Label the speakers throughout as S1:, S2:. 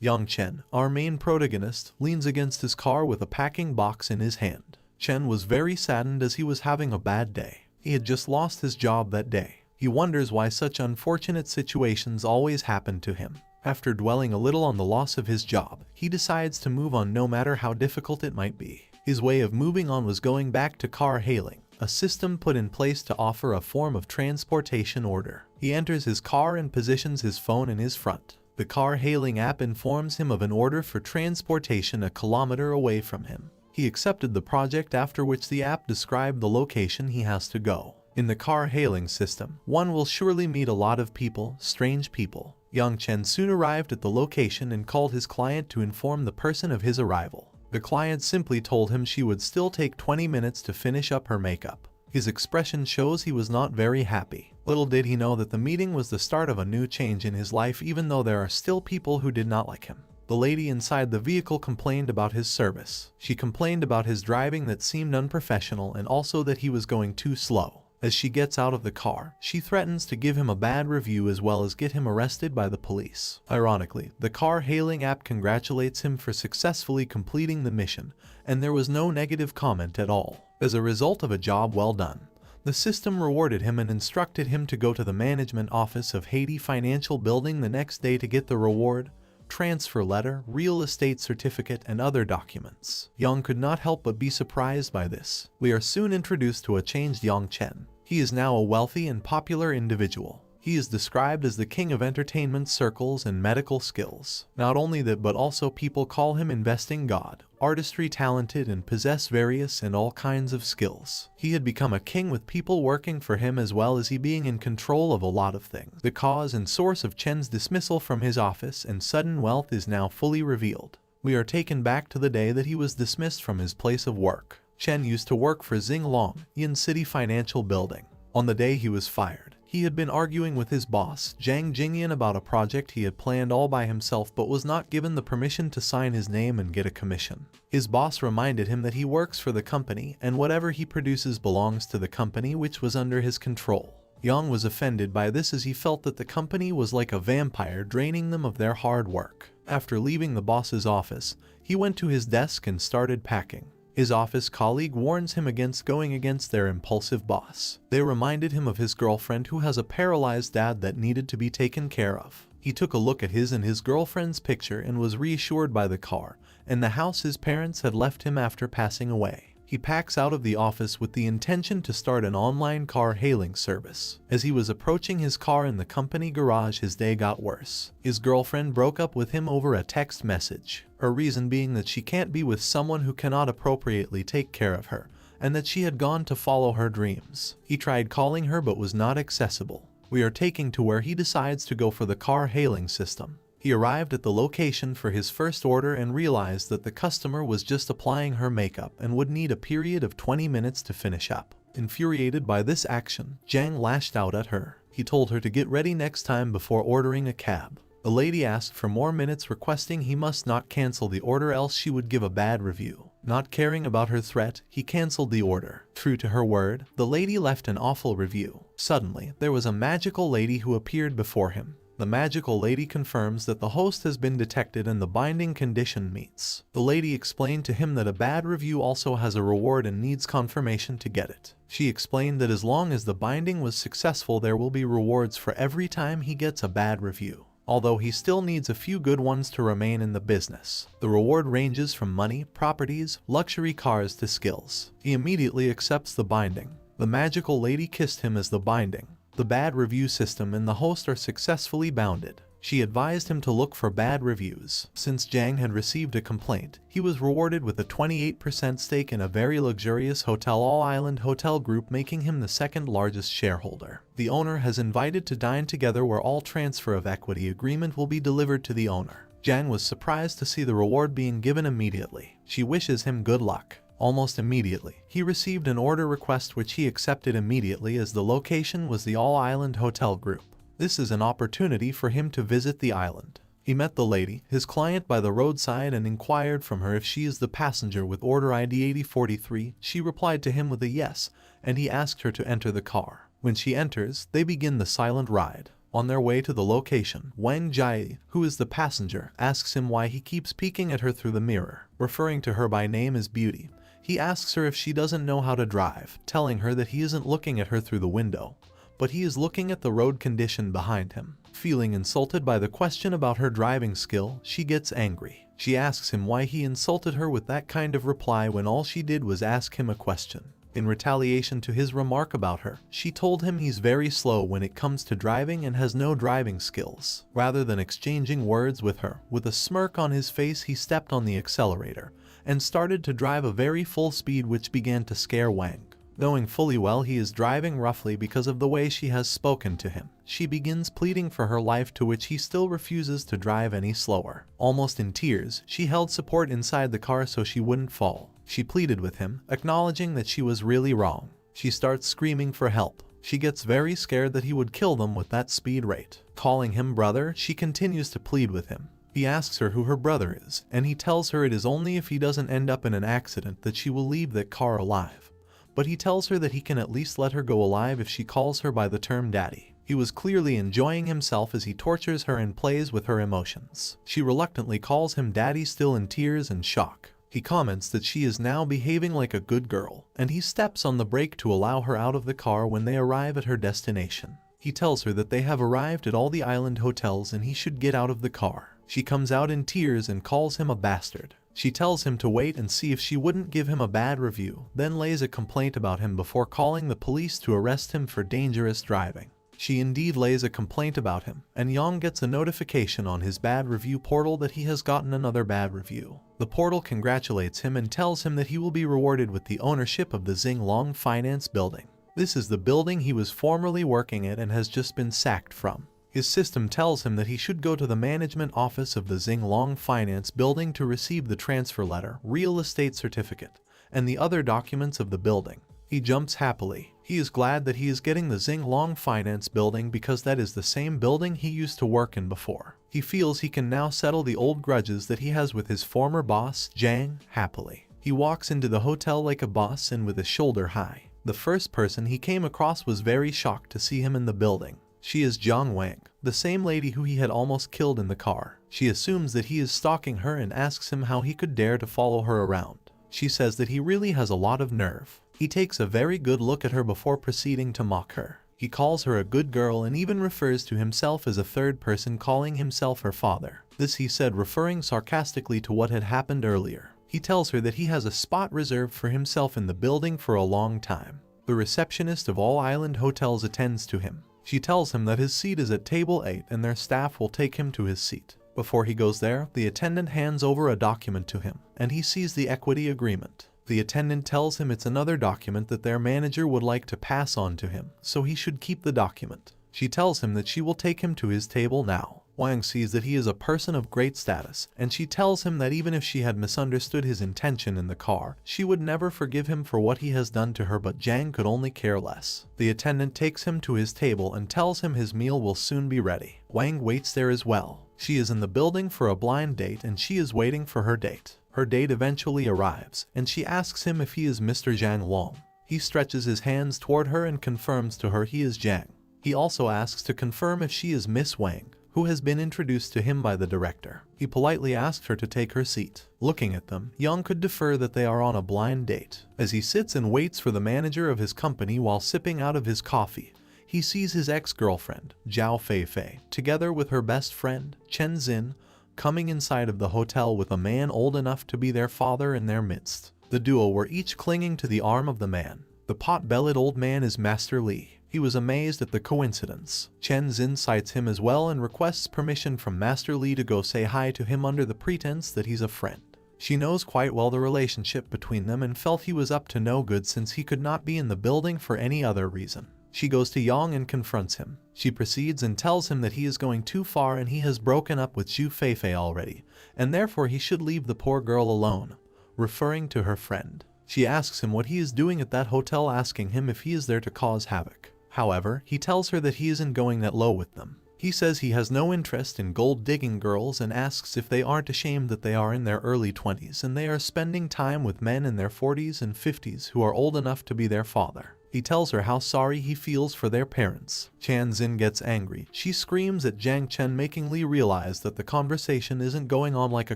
S1: Young Chen, our main protagonist, leans against his car with a packing box in his hand. Chen was very saddened as he was having a bad day. He had just lost his job that day. He wonders why such unfortunate situations always happen to him. After dwelling a little on the loss of his job, he decides to move on no matter how difficult it might be. His way of moving on was going back to car hailing, a system put in place to offer a form of transportation order. He enters his car and positions his phone in his front. The car hailing app informs him of an order for transportation a kilometer away from him. He accepted the project, after which the app described the location he has to go. In the car hailing system, one will surely meet a lot of people, strange people. Young Chen soon arrived at the location and called his client to inform the person of his arrival. The client simply told him she would still take 20 minutes to finish up her makeup. His expression shows he was not very happy. Little did he know that the meeting was the start of a new change in his life, even though there are still people who did not like him. The lady inside the vehicle complained about his service. She complained about his driving that seemed unprofessional and also that he was going too slow. As she gets out of the car, she threatens to give him a bad review as well as get him arrested by the police. Ironically, the car hailing app congratulates him for successfully completing the mission, and there was no negative comment at all. As a result of a job well done, the system rewarded him and instructed him to go to the management office of Haiti Financial Building the next day to get the reward, transfer letter, real estate certificate, and other documents. Young could not help but be surprised by this. We are soon introduced to a changed Young Chen. He is now a wealthy and popular individual. He is described as the king of entertainment circles and medical skills. Not only that, but also people call him investing god, artistry talented, and possess various and all kinds of skills. He had become a king with people working for him as well as he being in control of a lot of things. The cause and source of Chen's dismissal from his office and sudden wealth is now fully revealed. We are taken back to the day that he was dismissed from his place of work. Chen used to work for Xinglong, Yin City Financial Building. On the day he was fired, he had been arguing with his boss, Zhang Jingyan, about a project he had planned all by himself but was not given the permission to sign his name and get a commission. His boss reminded him that he works for the company and whatever he produces belongs to the company, which was under his control. Yang was offended by this as he felt that the company was like a vampire draining them of their hard work. After leaving the boss's office, he went to his desk and started packing. His office colleague warns him against going against their impulsive boss. They reminded him of his girlfriend who has a paralyzed dad that needed to be taken care of. He took a look at his and his girlfriend's picture and was reassured by the car and the house his parents had left him after passing away. He packs out of the office with the intention to start an online car hailing service. As he was approaching his car in the company garage, his day got worse. His girlfriend broke up with him over a text message, her reason being that she can't be with someone who cannot appropriately take care of her, and that she had gone to follow her dreams. He tried calling her but was not accessible. We are taken to where he decides to go for the car hailing system. He arrived at the location for his first order and realized that the customer was just applying her makeup and would need a period of 20 minutes to finish up. Infuriated by this action, Zhang lashed out at her. He told her to get ready next time before ordering a cab. The lady asked for more minutes, requesting he must not cancel the order else she would give a bad review. Not caring about her threat, he cancelled the order. True to her word, the lady left an awful review. Suddenly, there was a magical lady who appeared before him. The magical lady confirms that the host has been detected and the binding condition meets. The lady explained to him that a bad review also has a reward and needs confirmation to get it. She explained that as long as the binding was successful, there will be rewards for every time he gets a bad review, although he still needs a few good ones to remain in the business. The reward ranges from money, properties, luxury cars to skills. He immediately accepts the binding. The magical lady kissed him as the binding, the bad review system, and the host are successfully bounded. She advised him to look for bad reviews. Since Zhang had received a complaint, he was rewarded with a 28% stake in a very luxurious hotel, All Island Hotel Group, making him the second largest shareholder. The owner has invited to dine together, where all transfer of equity agreement will be delivered to the owner. Zhang was surprised to see the reward being given immediately. She wishes him good luck. Almost immediately, he received an order request which he accepted immediately, as the location was the All Island Hotel Group. This is an opportunity for him to visit the island. He met the lady, his client, by the roadside and inquired from her if she is the passenger with order ID 8043. She replied to him with a yes, and he asked her to enter the car. When she enters, they begin the silent ride. On their way to the location, Wang Jai, who is the passenger, asks him why he keeps peeking at her through the mirror, referring to her by name as Beauty. He asks her if she doesn't know how to drive, telling her that he isn't looking at her through the window, but he is looking at the road condition behind him. Feeling insulted by the question about her driving skill, she gets angry. She asks him why he insulted her with that kind of reply when all she did was ask him a question. In retaliation to his remark about her, she told him he's very slow when it comes to driving and has no driving skills. Rather than exchanging words with her, with a smirk on his face he stepped on the accelerator and started to drive a very full speed, which began to scare Wang. Knowing fully well he is driving roughly because of the way she has spoken to him, she begins pleading for her life, to which he still refuses to drive any slower. Almost in tears, she held support inside the car so she wouldn't fall. She pleaded with him, acknowledging that she was really wrong. She starts screaming for help. She gets very scared that he would kill them with that speed rate. Calling him brother, she continues to plead with him. He asks her who her brother is, and he tells her it is only if he doesn't end up in an accident that she will leave that car alive. But he tells her that he can at least let her go alive if she calls her by the term daddy. He was clearly enjoying himself as he tortures her and plays with her emotions. She reluctantly calls him daddy, still in tears and shock. He comments that she is now behaving like a good girl, and he steps on the brake to allow her out of the car when they arrive at her destination. He tells her that they have arrived at all the island hotels and he should get out of the car. She comes out in tears and calls him a bastard. She tells him to wait and see if she wouldn't give him a bad review, then lays a complaint about him before calling the police to arrest him for dangerous driving. She indeed lays a complaint about him, and Yang gets a notification on his bad review portal that he has gotten another bad review. The portal congratulates him and tells him that he will be rewarded with the ownership of the Xinglong Finance Building. This is the building he was formerly working at and has just been sacked from. His system tells him that he should go to the management office of the Xinglong Finance Building to receive the transfer letter, real estate certificate, and the other documents of the building. He jumps happily. He is glad that he is getting the Xinglong Finance Building because that is the same building he used to work in before. He feels he can now settle the old grudges that he has with his former boss, Zhang, happily. He walks into the hotel like a boss and with a shoulder high. The first person he came across was very shocked to see him in the building. She is Zhang Wang, the same lady who he had almost killed in the car. She assumes that he is stalking her and asks him how he could dare to follow her around. She says that he really has a lot of nerve. He takes a very good look at her before proceeding to mock her. He calls her a good girl and even refers to himself as a third person, calling himself her father. This he said referring sarcastically to what had happened earlier. He tells her that he has a spot reserved for himself in the building for a long time. The receptionist of all island hotels attends to him. She tells him that his seat is at table 8 and their staff will take him to his seat. Before he goes there, the attendant hands over a document to him, and he sees the equity agreement. The attendant tells him it's another document that their manager would like to pass on to him, so he should keep the document. She tells him that she will take him to his table now. Wang sees that he is a person of great status, and she tells him that even if she had misunderstood his intention in the car, she would never forgive him for what he has done to her, but Zhang could only care less. The attendant takes him to his table and tells him his meal will soon be ready. Wang waits there as well. She is in the building for a blind date and she is waiting for her date. Her date eventually arrives, and she asks him if he is Mr. Zhang Long. He stretches his hands toward her and confirms to her he is Zhang. He also asks to confirm if she is Miss Wang, who has been introduced to him by the director. He politely asks her to take her seat. Looking at them, Young could defer that they are on a blind date. As he sits and waits for the manager of his company while sipping out of his coffee, he sees his ex-girlfriend, Zhao Feifei, together with her best friend, Chen Xin, coming inside of the hotel with a man old enough to be their father in their midst. The duo were each clinging to the arm of the man. The pot-bellied old man is Master Li. He was amazed at the coincidence. Chen Xin cites him as well and requests permission from Master Li to go say hi to him under the pretense that he's a friend. She knows quite well the relationship between them and felt he was up to no good since he could not be in the building for any other reason. She goes to Yang and confronts him. She proceeds and tells him that he is going too far and he has broken up with Zhu Feifei already, and therefore he should leave the poor girl alone, referring to her friend. She asks him what he is doing at that hotel, asking him if he is there to cause havoc. However, he tells her that he isn't going that low with them. He says he has no interest in gold-digging girls and asks if they aren't ashamed that they are in their early 20s and they are spending time with men in their 40s and 50s who are old enough to be their father. He tells her how sorry he feels for their parents. Chan-Xin gets angry. She screams at Jang Chen, making Lee realize that the conversation isn't going on like a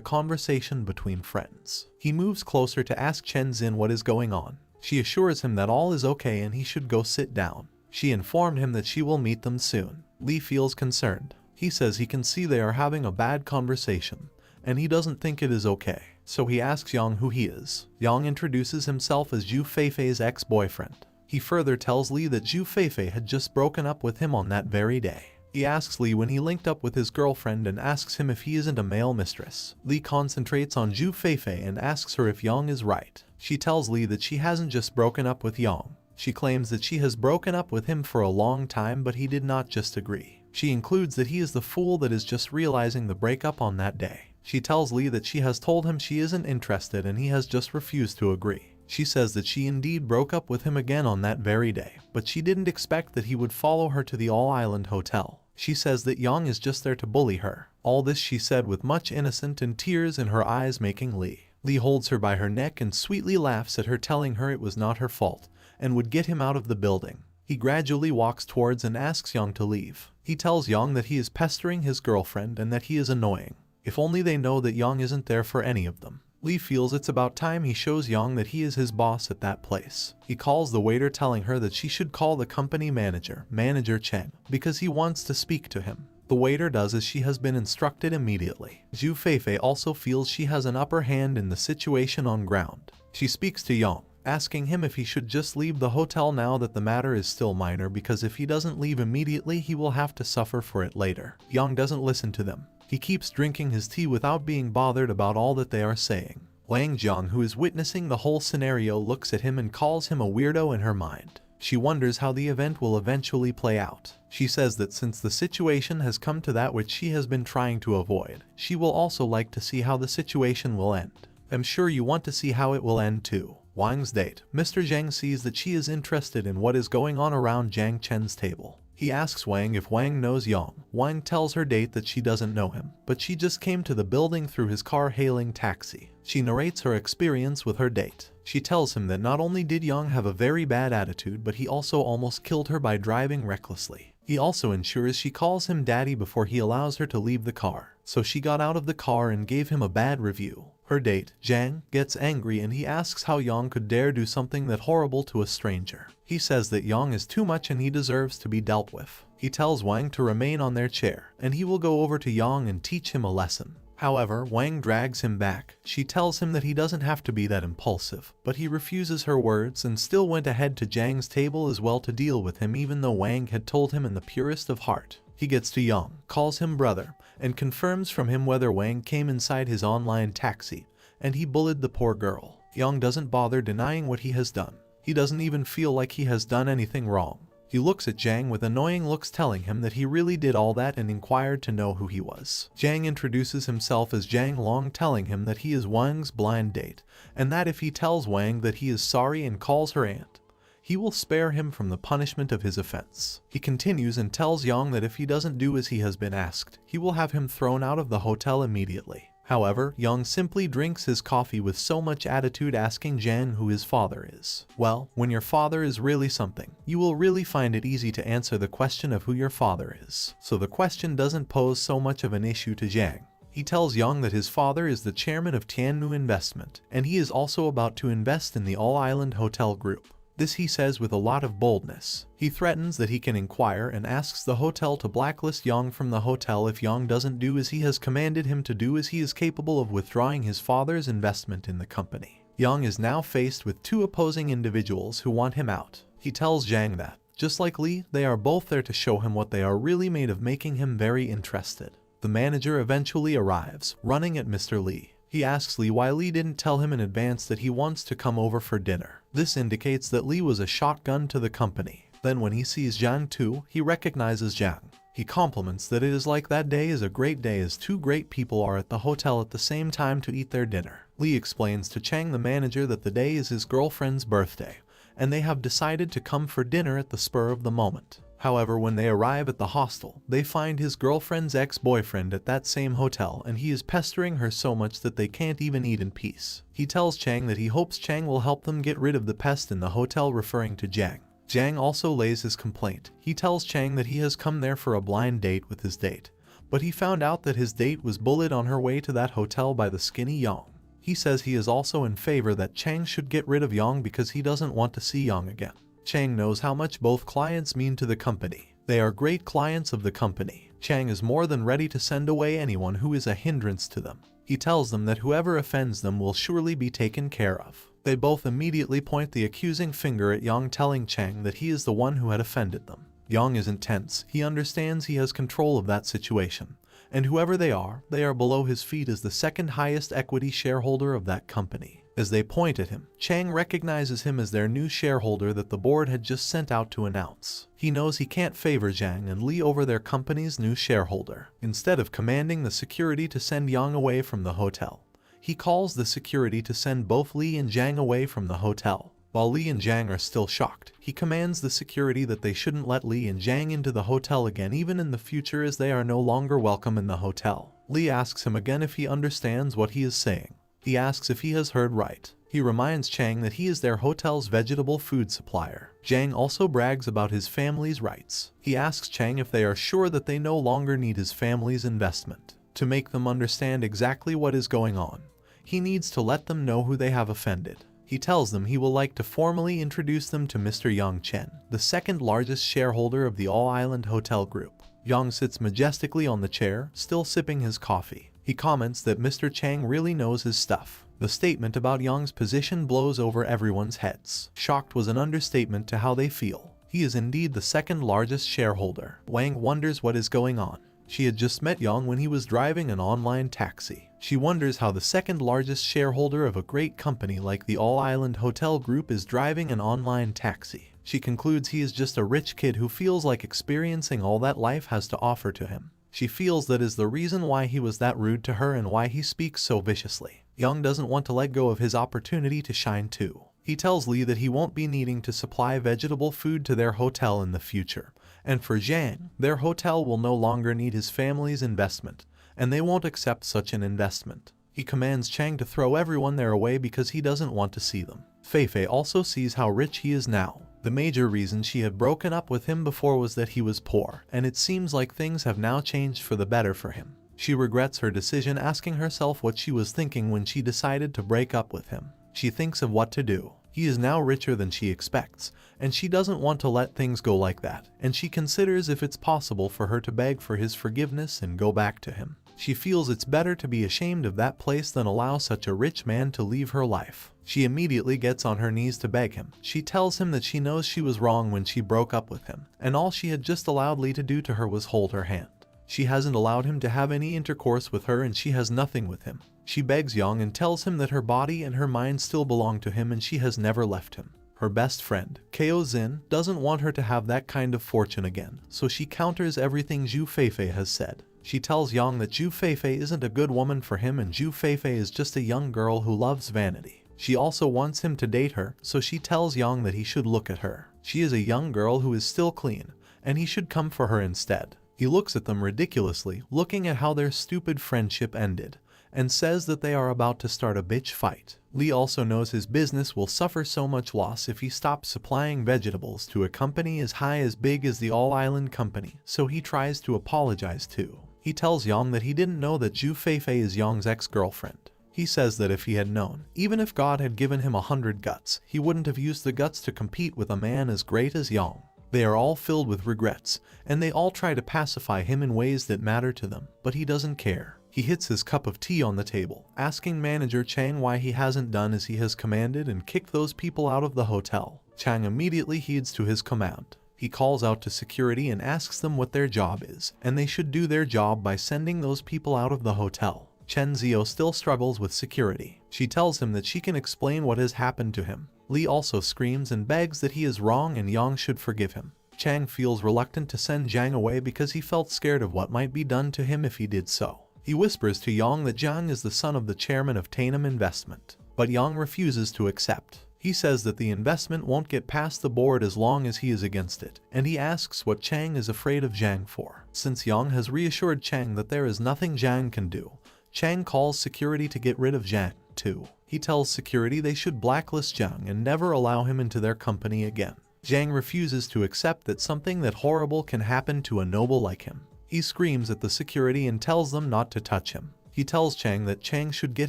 S1: conversation between friends. He moves closer to ask Chan-Xin what is going on. She assures him that all is okay and he should go sit down. She informed him that she will meet them soon. Lee feels concerned. He says he can see they are having a bad conversation, and he doesn't think it is okay. So he asks Yang who he is. Yang introduces himself as Zhu Feifei's ex-boyfriend. He further tells Lee that Zhu Feifei had just broken up with him on that very day. He asks Lee when he linked up with his girlfriend and asks him if he isn't a male mistress. Lee concentrates on Zhu Feifei and asks her if Yang is right. She tells Lee that she hasn't just broken up with Yang. She claims that she has broken up with him for a long time, but he did not just agree. She includes that he is the fool that is just realizing the breakup on that day. She tells Lee that she has told him she isn't interested and he has just refused to agree. She says that she indeed broke up with him again on that very day, but she didn't expect that he would follow her to the All-Island Hotel. She says that Yang is just there to bully her. All this she said with much innocence and tears in her eyes, making Lee. Lee holds her by her neck and sweetly laughs at her, telling her it was not her fault and would get him out of the building. He gradually walks towards and asks Yang to leave. He tells Yang that he is pestering his girlfriend and that he is annoying. If only they know that Yang isn't there for any of them. Lee feels it's about time he shows Yang that he is his boss at that place. He calls the waiter, telling her that she should call the company manager, Manager Cheng, because he wants to speak to him. The waiter does as she has been instructed immediately. Zhu Feifei also feels she has an upper hand in the situation on ground. She speaks to Yang, asking him if he should just leave the hotel now that the matter is still minor, because if he doesn't leave immediately he will have to suffer for it later. Yang doesn't listen to them. He keeps drinking his tea without being bothered about all that they are saying. Wang Jiang, who is witnessing the whole scenario, looks at him and calls him a weirdo in her mind. She wonders how the event will eventually play out. She says that since the situation has come to that which she has been trying to avoid, she will also like to see how the situation will end. I'm sure you want to see how it will end too. Wang's date. Mr. Zhang sees that she is interested in what is going on around Jiang Chen's table. He asks Wang if Wang knows Yang. Wang tells her date that she doesn't know him, but she just came to the building through his car-hailing taxi. She narrates her experience with her date. She tells him that not only did Yang have a very bad attitude, but he also almost killed her by driving recklessly. He also ensures she calls him daddy before he allows her to leave the car, so she got out of the car and gave him a bad review. Her date, Zhang, gets angry and he asks how Yang could dare do something that horrible to a stranger. He says that Yang is too much and he deserves to be dealt with. He tells Wang to remain on their chair, and he will go over to Yang and teach him a lesson. However, Wang drags him back. She tells him that he doesn't have to be that impulsive, but he refuses her words and still went ahead to Zhang's table as well to deal with him, even though Wang had told him in the purest of heart. He gets to Yang, calls him brother, and confirms from him whether Wang came inside his online taxi, and he bullied the poor girl. Yang doesn't bother denying what he has done. He doesn't even feel like he has done anything wrong. He looks at Zhang with annoying looks, telling him that he really did all that and inquired to know who he was. Zhang introduces himself as Zhang Long, telling him that he is Wang's blind date, and that if he tells Wang that he is sorry and calls her aunt, he will spare him from the punishment of his offense. He continues and tells Yang that if he doesn't do as he has been asked, he will have him thrown out of the hotel immediately. However, Yang simply drinks his coffee with so much attitude, asking Zhang who his father is. Well, when your father is really something, you will really find it easy to answer the question of who your father is. So the question doesn't pose so much of an issue to Zhang. He tells Yang that his father is the chairman of Tianmu Investment, and he is also about to invest in the All-Island Hotel Group. This he says with a lot of boldness. He threatens that he can inquire and asks the hotel to blacklist Yang from the hotel if Yang doesn't do as he has commanded him to do, as he is capable of withdrawing his father's investment in the company. Yang is now faced with two opposing individuals who want him out. He tells Zhang that, just like Lee, they are both there to show him what they are really made of, making him very interested. The manager eventually arrives, running at Mr. Lee. He asks Lee why Lee didn't tell him in advance that he wants to come over for dinner. This indicates that Lee was a shotgun to the company. Then when he sees Zhang too, he recognizes Zhang. He compliments that it is like that day is a great day as two great people are at the hotel at the same time to eat their dinner. Lee explains to Chang, the manager, that the day is his girlfriend's birthday, and they have decided to come for dinner at the spur of the moment. However, when they arrive at the hostel, they find his girlfriend's ex-boyfriend at that same hotel, and he is pestering her so much that they can't even eat in peace. He tells Chang that he hopes Chang will help them get rid of the pest in the hotel, referring to Zhang. Jiang also lays his complaint. He tells Chang that he has come there for a blind date with his date, but he found out that his date was bullied on her way to that hotel by the skinny Yang. He says he is also in favor that Chang should get rid of Yang because he doesn't want to see Yang again. Chang knows how much both clients mean to the company. They are great clients of the company. Chang is more than ready to send away anyone who is a hindrance to them. He tells them that whoever offends them will surely be taken care of. They both immediately point the accusing finger at Yang, telling Chang that he is the one who had offended them. Yang is intense. He understands he has control of that situation, and whoever they are below his feet as the second highest equity shareholder of that company. As they point at him, Chang recognizes him as their new shareholder that the board had just sent out to announce. He knows he can't favor Jiang and Li over their company's new shareholder. Instead of commanding the security to send Yang away from the hotel, he calls the security to send both Li and Jiang away from the hotel. While Li and Jiang are still shocked, he commands the security that they shouldn't let Li and Jiang into the hotel again even in the future, as they are no longer welcome in the hotel. Li asks him again if he understands what he is saying. He asks if he has heard right. He reminds Chang that he is their hotel's vegetable food supplier. Jiang also brags about his family's rights. He asks Chang if they are sure that they no longer need his family's investment. To make them understand exactly what is going on, he needs to let them know who they have offended. He tells them he will like to formally introduce them to Mr. Yang Chen, the second largest shareholder of the All Island Hotel Group. Yang sits majestically on the chair, still sipping his coffee. He comments that Mr. Chang really knows his stuff. The statement about Yang's position blows over everyone's heads. Shocked was an understatement to how they feel. He is indeed the second largest shareholder. Wang wonders what is going on. She had just met Yang when he was driving an online taxi. She wonders how the second largest shareholder of a great company like the All Island Hotel Group is driving an online taxi. She concludes he is just a rich kid who feels like experiencing all that life has to offer to him. She feels that is the reason why he was that rude to her and why he speaks so viciously. Yang doesn't want to let go of his opportunity to shine too. He tells Li that he won't be needing to supply vegetable food to their hotel in the future. And for Jiang, their hotel will no longer need his family's investment, and they won't accept such an investment. He commands Chang to throw everyone there away because he doesn't want to see them. Feifei also sees how rich he is now. The major reason she had broken up with him before was that he was poor, and it seems like things have now changed for the better for him. She regrets her decision, asking herself what she was thinking when she decided to break up with him. She thinks of what to do. He is now richer than she expects, and she doesn't want to let things go like that, and she considers if it's possible for her to beg for his forgiveness and go back to him. She feels it's better to be ashamed of that place than allow such a rich man to leave her life. She immediately gets on her knees to beg him. She tells him that she knows she was wrong when she broke up with him, and all she had just allowed Li to do to her was hold her hand. She hasn't allowed him to have any intercourse with her, and she has nothing with him. She begs Yang and tells him that her body and her mind still belong to him and she has never left him. Her best friend, Ko Zin, doesn't want her to have that kind of fortune again, so she counters everything Zhu Feifei has said. She tells Yang that Zhu Feifei isn't a good woman for him and Zhu Feifei is just a young girl who loves vanity. She also wants him to date her, so she tells Yang that he should look at her. She is a young girl who is still clean, and he should come for her instead. He looks at them ridiculously, looking at how their stupid friendship ended, and says that they are about to start a bitch fight. Li also knows his business will suffer so much loss if he stops supplying vegetables to a company as big as the All Island Company, so he tries to apologize too. He tells Yang that he didn't know that Zhu Feifei is Yang's ex-girlfriend. He says that if he had known, even if God had given him 100 guts, he wouldn't have used the guts to compete with a man as great as Yang. They are all filled with regrets, and they all try to pacify him in ways that matter to them, but he doesn't care. He hits his cup of tea on the table, asking manager Chang why he hasn't done as he has commanded and kicked those people out of the hotel. Chang immediately heeds to his command. He calls out to security and asks them what their job is, and they should do their job by sending those people out of the hotel. Chen Zio still struggles with security. She tells him that she can explain what has happened to him. Li also screams and begs that he is wrong and Yang should forgive him. Chang feels reluctant to send Jiang away because he felt scared of what might be done to him if he did so. He whispers to Yang that Jiang is the son of the chairman of Tainum Investment, but Yang refuses to accept. He says that the investment won't get past the board as long as he is against it, and he asks what Chang is afraid of Jiang for. Since Yang has reassured Chang that there is nothing Jiang can do, Chang calls security to get rid of Jiang too. He tells security they should blacklist Jiang and never allow him into their company again. Zhang refuses to accept that something that horrible can happen to a noble like him. He screams at the security and tells them not to touch him. He tells Chang that Chang should get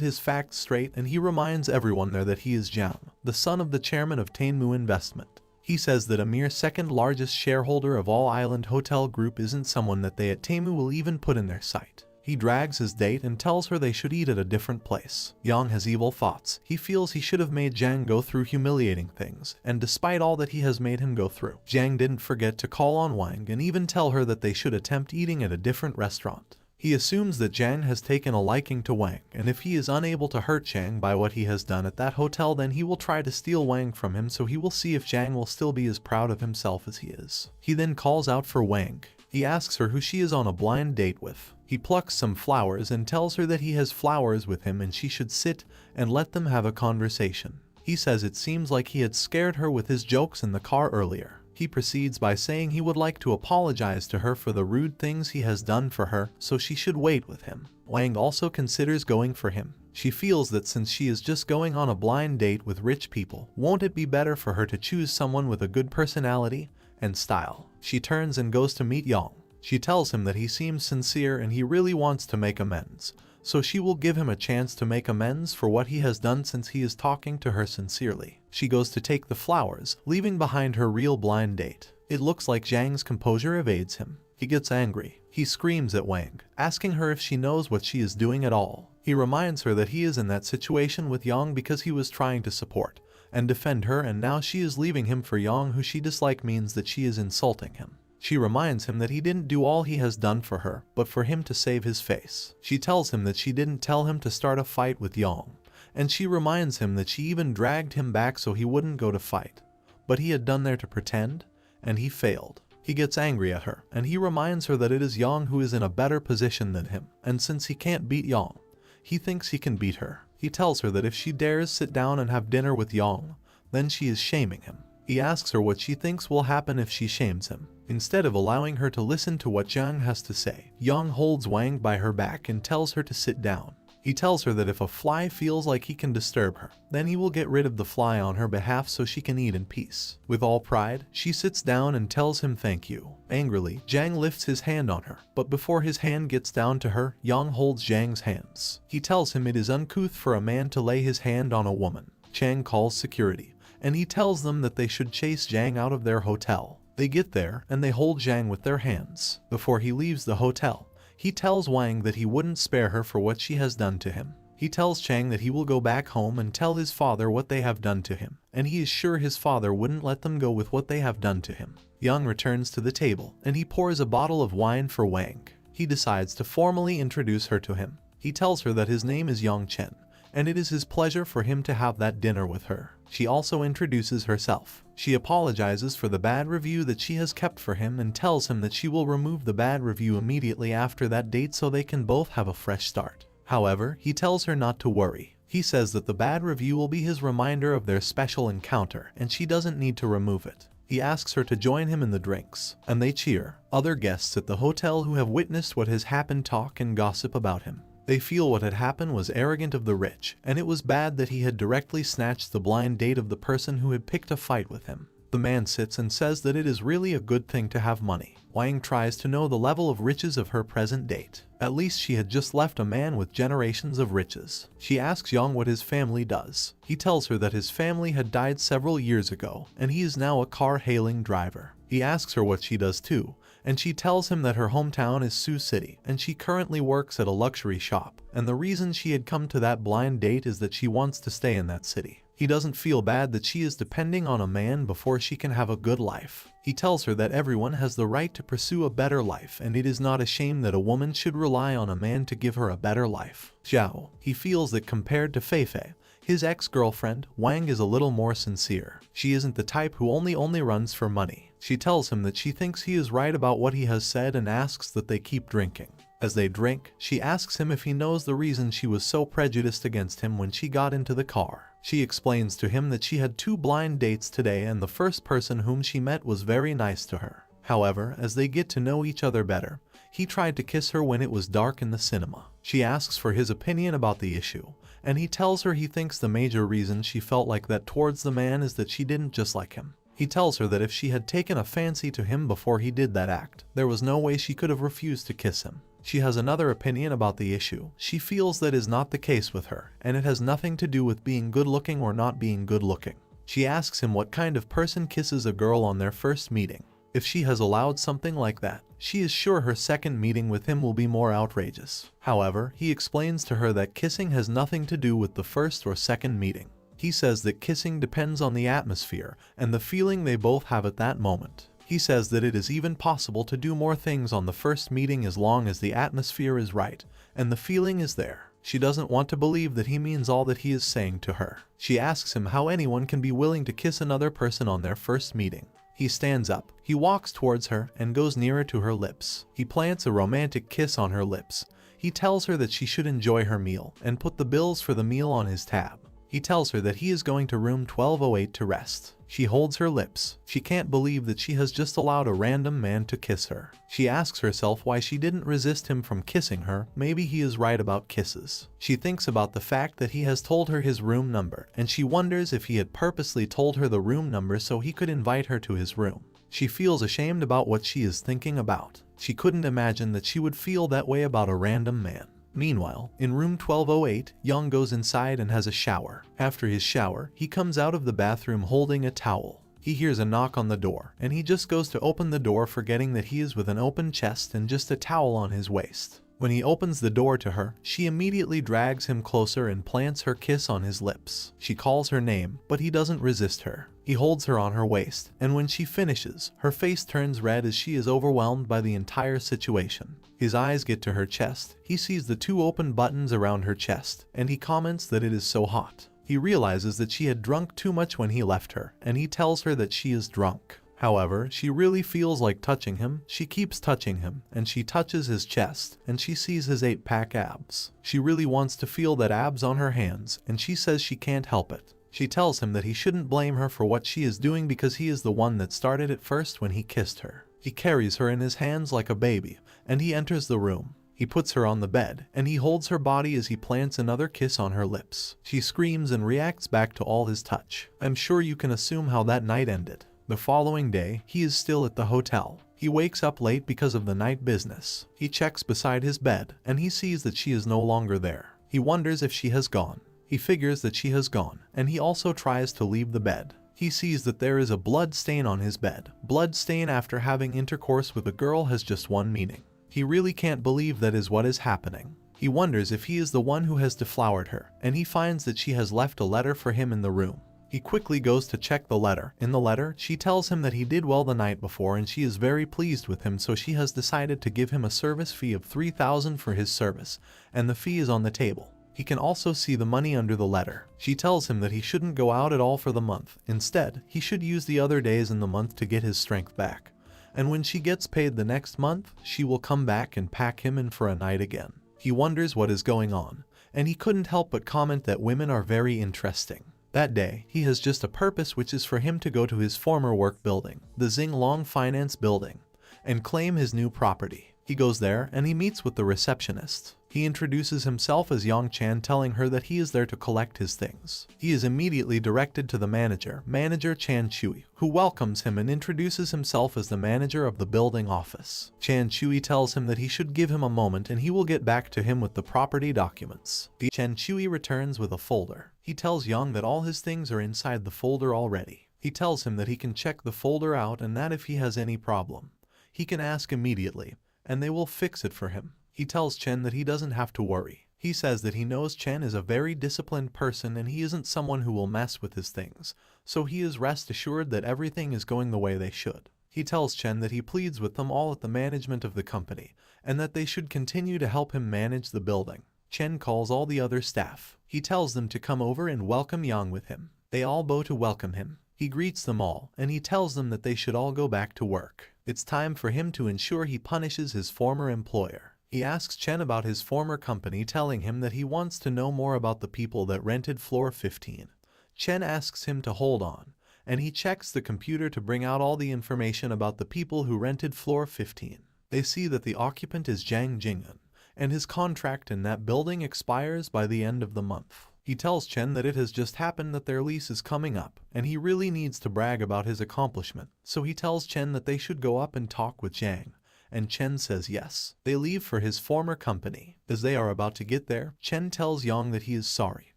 S1: his facts straight, and he reminds everyone there that he is Jiang, the son of the chairman of Tainmu Investment. He says that a mere second largest shareholder of all island hotel group isn't someone that they at Tainmu will even put in their sight. He drags his date and tells her they should eat at a different place. Yang has evil thoughts. He feels he should have made Jiang go through humiliating things, and despite all that he has made him go through, Jiang didn't forget to call on Wang and even tell her that they should attempt eating at a different restaurant. He assumes that Jiang has taken a liking to Wang, and if he is unable to hurt Jiang by what he has done at that hotel, then he will try to steal Wang from him, so he will see if Jiang will still be as proud of himself as he is. He then calls out for Wang. He asks her who she is on a blind date with. He plucks some flowers and tells her that he has flowers with him and she should sit and let them have a conversation. He says it seems like he had scared her with his jokes in the car earlier. He proceeds by saying he would like to apologize to her for the rude things he has done for her, so she should wait with him. Wang also considers going for him. She feels that since she is just going on a blind date with rich people, won't it be better for her to choose someone with a good personality and style? She turns and goes to meet Yang. She tells him that he seems sincere and he really wants to make amends, so she will give him a chance to make amends for what he has done since he is talking to her sincerely. She goes to take the flowers, leaving behind her real blind date. It looks like Zhang's composure evades him. He gets angry. He screams at Wang, asking her if she knows what she is doing at all. He reminds her that he is in that situation with Yang because he was trying to support and defend her, and now she is leaving him for Yang, who she dislikes, means that she is insulting him. She reminds him that he didn't do all he has done for her, but for him to save his face. She tells him that she didn't tell him to start a fight with Yang, and she reminds him that she even dragged him back so he wouldn't go to fight. But he had done there to pretend, and he failed. He gets angry at her, and he reminds her that it is Yang who is in a better position than him, and since he can't beat Yang, he thinks he can beat her. He tells her that if she dares sit down and have dinner with Yang, then she is shaming him. He asks her what she thinks will happen if she shames him. Instead of allowing her to listen to what Jiang has to say, Yang holds Wang by her back and tells her to sit down. He tells her that if a fly feels like he can disturb her, then he will get rid of the fly on her behalf so she can eat in peace. With all pride, she sits down and tells him thank you. Angrily, Jiang lifts his hand on her, but before his hand gets down to her, Yang holds Jiang's hands. He tells him it is uncouth for a man to lay his hand on a woman. Chang calls security, and he tells them that they should chase Jiang out of their hotel. They get there, and they hold Jiang with their hands. Before he leaves the hotel, he tells Wang that he wouldn't spare her for what she has done to him. He tells Chang that he will go back home and tell his father what they have done to him, and he is sure his father wouldn't let them go with what they have done to him. Yang returns to the table, and he pours a bottle of wine for Wang. He decides to formally introduce her to him. He tells her that his name is Yang Chen, and it is his pleasure for him to have that dinner with her. She also introduces herself. She apologizes for the bad review that she has kept for him and tells him that she will remove the bad review immediately after that date so they can both have a fresh start. However, he tells her not to worry. He says that the bad review will be his reminder of their special encounter and she doesn't need to remove it. He asks her to join him in the drinks, and they cheer. Other guests at the hotel who have witnessed what has happened talk and gossip about him. They feel what had happened was arrogant of the rich, and it was bad that he had directly snatched the blind date of the person who had picked a fight with him. The man sits and says that it is really a good thing to have money. Wang tries to know the level of riches of her present date. At least she had just left a man with generations of riches. She asks Yang what his family does. He tells her that his family had died several years ago, and he is now a car-hailing driver. He asks her what she does too, and she tells him that her hometown is Sioux City, and she currently works at a luxury shop, and the reason she had come to that blind date is that she wants to stay in that city. He doesn't feel bad that she is depending on a man before she can have a good life. He tells her that everyone has the right to pursue a better life, and it is not a shame that a woman should rely on a man to give her a better life. Xiao, he feels that compared to Feifei, his ex-girlfriend, Wang is a little more sincere. She isn't the type who only runs for money. She tells him that she thinks he is right about what he has said and asks that they keep drinking. As they drink, she asks him if he knows the reason she was so prejudiced against him when she got into the car. She explains to him that she had 2 blind dates today and the first person whom she met was very nice to her. However, as they get to know each other better, he tried to kiss her when it was dark in the cinema. She asks for his opinion about the issue, and he tells her he thinks the major reason she felt like that towards the man is that she didn't just like him. He tells her that if she had taken a fancy to him before he did that act, there was no way she could have refused to kiss him. She has another opinion about the issue. She feels that is not the case with her, and it has nothing to do with being good looking or not being good looking. She asks him what kind of person kisses a girl on their first meeting. If she has allowed something like that, she is sure her second meeting with him will be more outrageous. However, he explains to her that kissing has nothing to do with the first or second meeting. He says that kissing depends on the atmosphere and the feeling they both have at that moment. He says that it is even possible to do more things on the first meeting as long as the atmosphere is right and the feeling is there. She doesn't want to believe that he means all that he is saying to her. She asks him how anyone can be willing to kiss another person on their first meeting. He stands up, he walks towards her and goes nearer to her lips. He plants a romantic kiss on her lips. He tells her that she should enjoy her meal and put the bills for the meal on his tab. He tells her that he is going to room 1208 to rest. She holds her lips. She can't believe that she has just allowed a random man to kiss her. She asks herself why she didn't resist him from kissing her. Maybe he is right about kisses. She thinks about the fact that he has told her his room number, and she wonders if he had purposely told her the room number so he could invite her to his room. She feels ashamed about what she is thinking about. She couldn't imagine that she would feel that way about a random man. Meanwhile, in room 1208, Young goes inside and has a shower. After his shower, he comes out of the bathroom holding a towel. He hears a knock on the door, and he just goes to open the door, forgetting that he is with an open chest and just a towel on his waist. When he opens the door to her, she immediately drags him closer and plants her kiss on his lips. She calls her name, but he doesn't resist her. He holds her on her waist, and when she finishes, her face turns red as she is overwhelmed by the entire situation. His eyes get to her chest. He sees the two open buttons around her chest, and he comments that it is so hot. He realizes that she had drunk too much when he left her, and he tells her that she is drunk. However, she really feels like touching him. She keeps touching him, and she touches his chest, and she sees his 8-pack abs. She really wants to feel that abs on her hands, and she says she can't help it. She tells him that he shouldn't blame her for what she is doing because he is the one that started it first when he kissed her. He carries her in his hands like a baby, and he enters the room. He puts her on the bed, and he holds her body as he plants another kiss on her lips. She screams and reacts back to all his touch. I'm sure you can assume how that night ended. The following day, he is still at the hotel. He wakes up late because of the night business. He checks beside his bed, and he sees that she is no longer there. He wonders if she has gone. He figures that she has gone, and he also tries to leave the bed. He sees that there is a blood stain on his bed. Blood stain after having intercourse with a girl has just one meaning. He really can't believe that is what is happening. He wonders if he is the one who has deflowered her, and he finds that she has left a letter for him in the room. He quickly goes to check the letter. In the letter, she tells him that he did well the night before and she is very pleased with him, so she has decided to give him a service fee of 3,000 for his service, and the fee is on the table. He can also see the money under the letter. She tells him that he shouldn't go out at all for the month. Instead, he should use the other days in the month to get his strength back. And when she gets paid the next month, she will come back and pack him in for a night again. He wonders what is going on, and he couldn't help but comment that women are very interesting. That day, he has just a purpose, which is for him to go to his former work building, the Xinglong Finance Building, and claim his new property. He goes there and he meets with the receptionist. He introduces himself as Yang Chan, telling her that he is there to collect his things. He is immediately directed to the manager, Manager Chan Chui, who welcomes him and introduces himself as the manager of the building office. Chan Chui tells him that he should give him a moment and he will get back to him with the property documents. Chan Chui returns with a folder. He tells Yang that all his things are inside the folder already. He tells him that he can check the folder out and that if he has any problem, he can ask immediately, and they will fix it for him. He tells Chen that he doesn't have to worry. He says that he knows Chen is a very disciplined person and he isn't someone who will mess with his things, so he is rest assured that everything is going the way they should. He tells Chen that he pleads with them all at the management of the company, and that they should continue to help him manage the building. Chen calls all the other staff. He tells them to come over and welcome Yang with him. They all bow to welcome him. He greets them all, and he tells them that they should all go back to work. It's time for him to ensure he punishes his former employer. He asks Chen about his former company, telling him that he wants to know more about the people that rented floor 15. Chen asks him to hold on, and he checks the computer to bring out all the information about the people who rented floor 15. They see that the occupant is Zhang Jing'an, and his contract in that building expires by the end of the month. He tells Chen that it has just happened that their lease is coming up, and he really needs to brag about his accomplishment, so he tells Chen that they should go up and talk with Zhang. And Chen says yes. They leave for his former company. As they are about to get there, Chen tells Yang that he is sorry,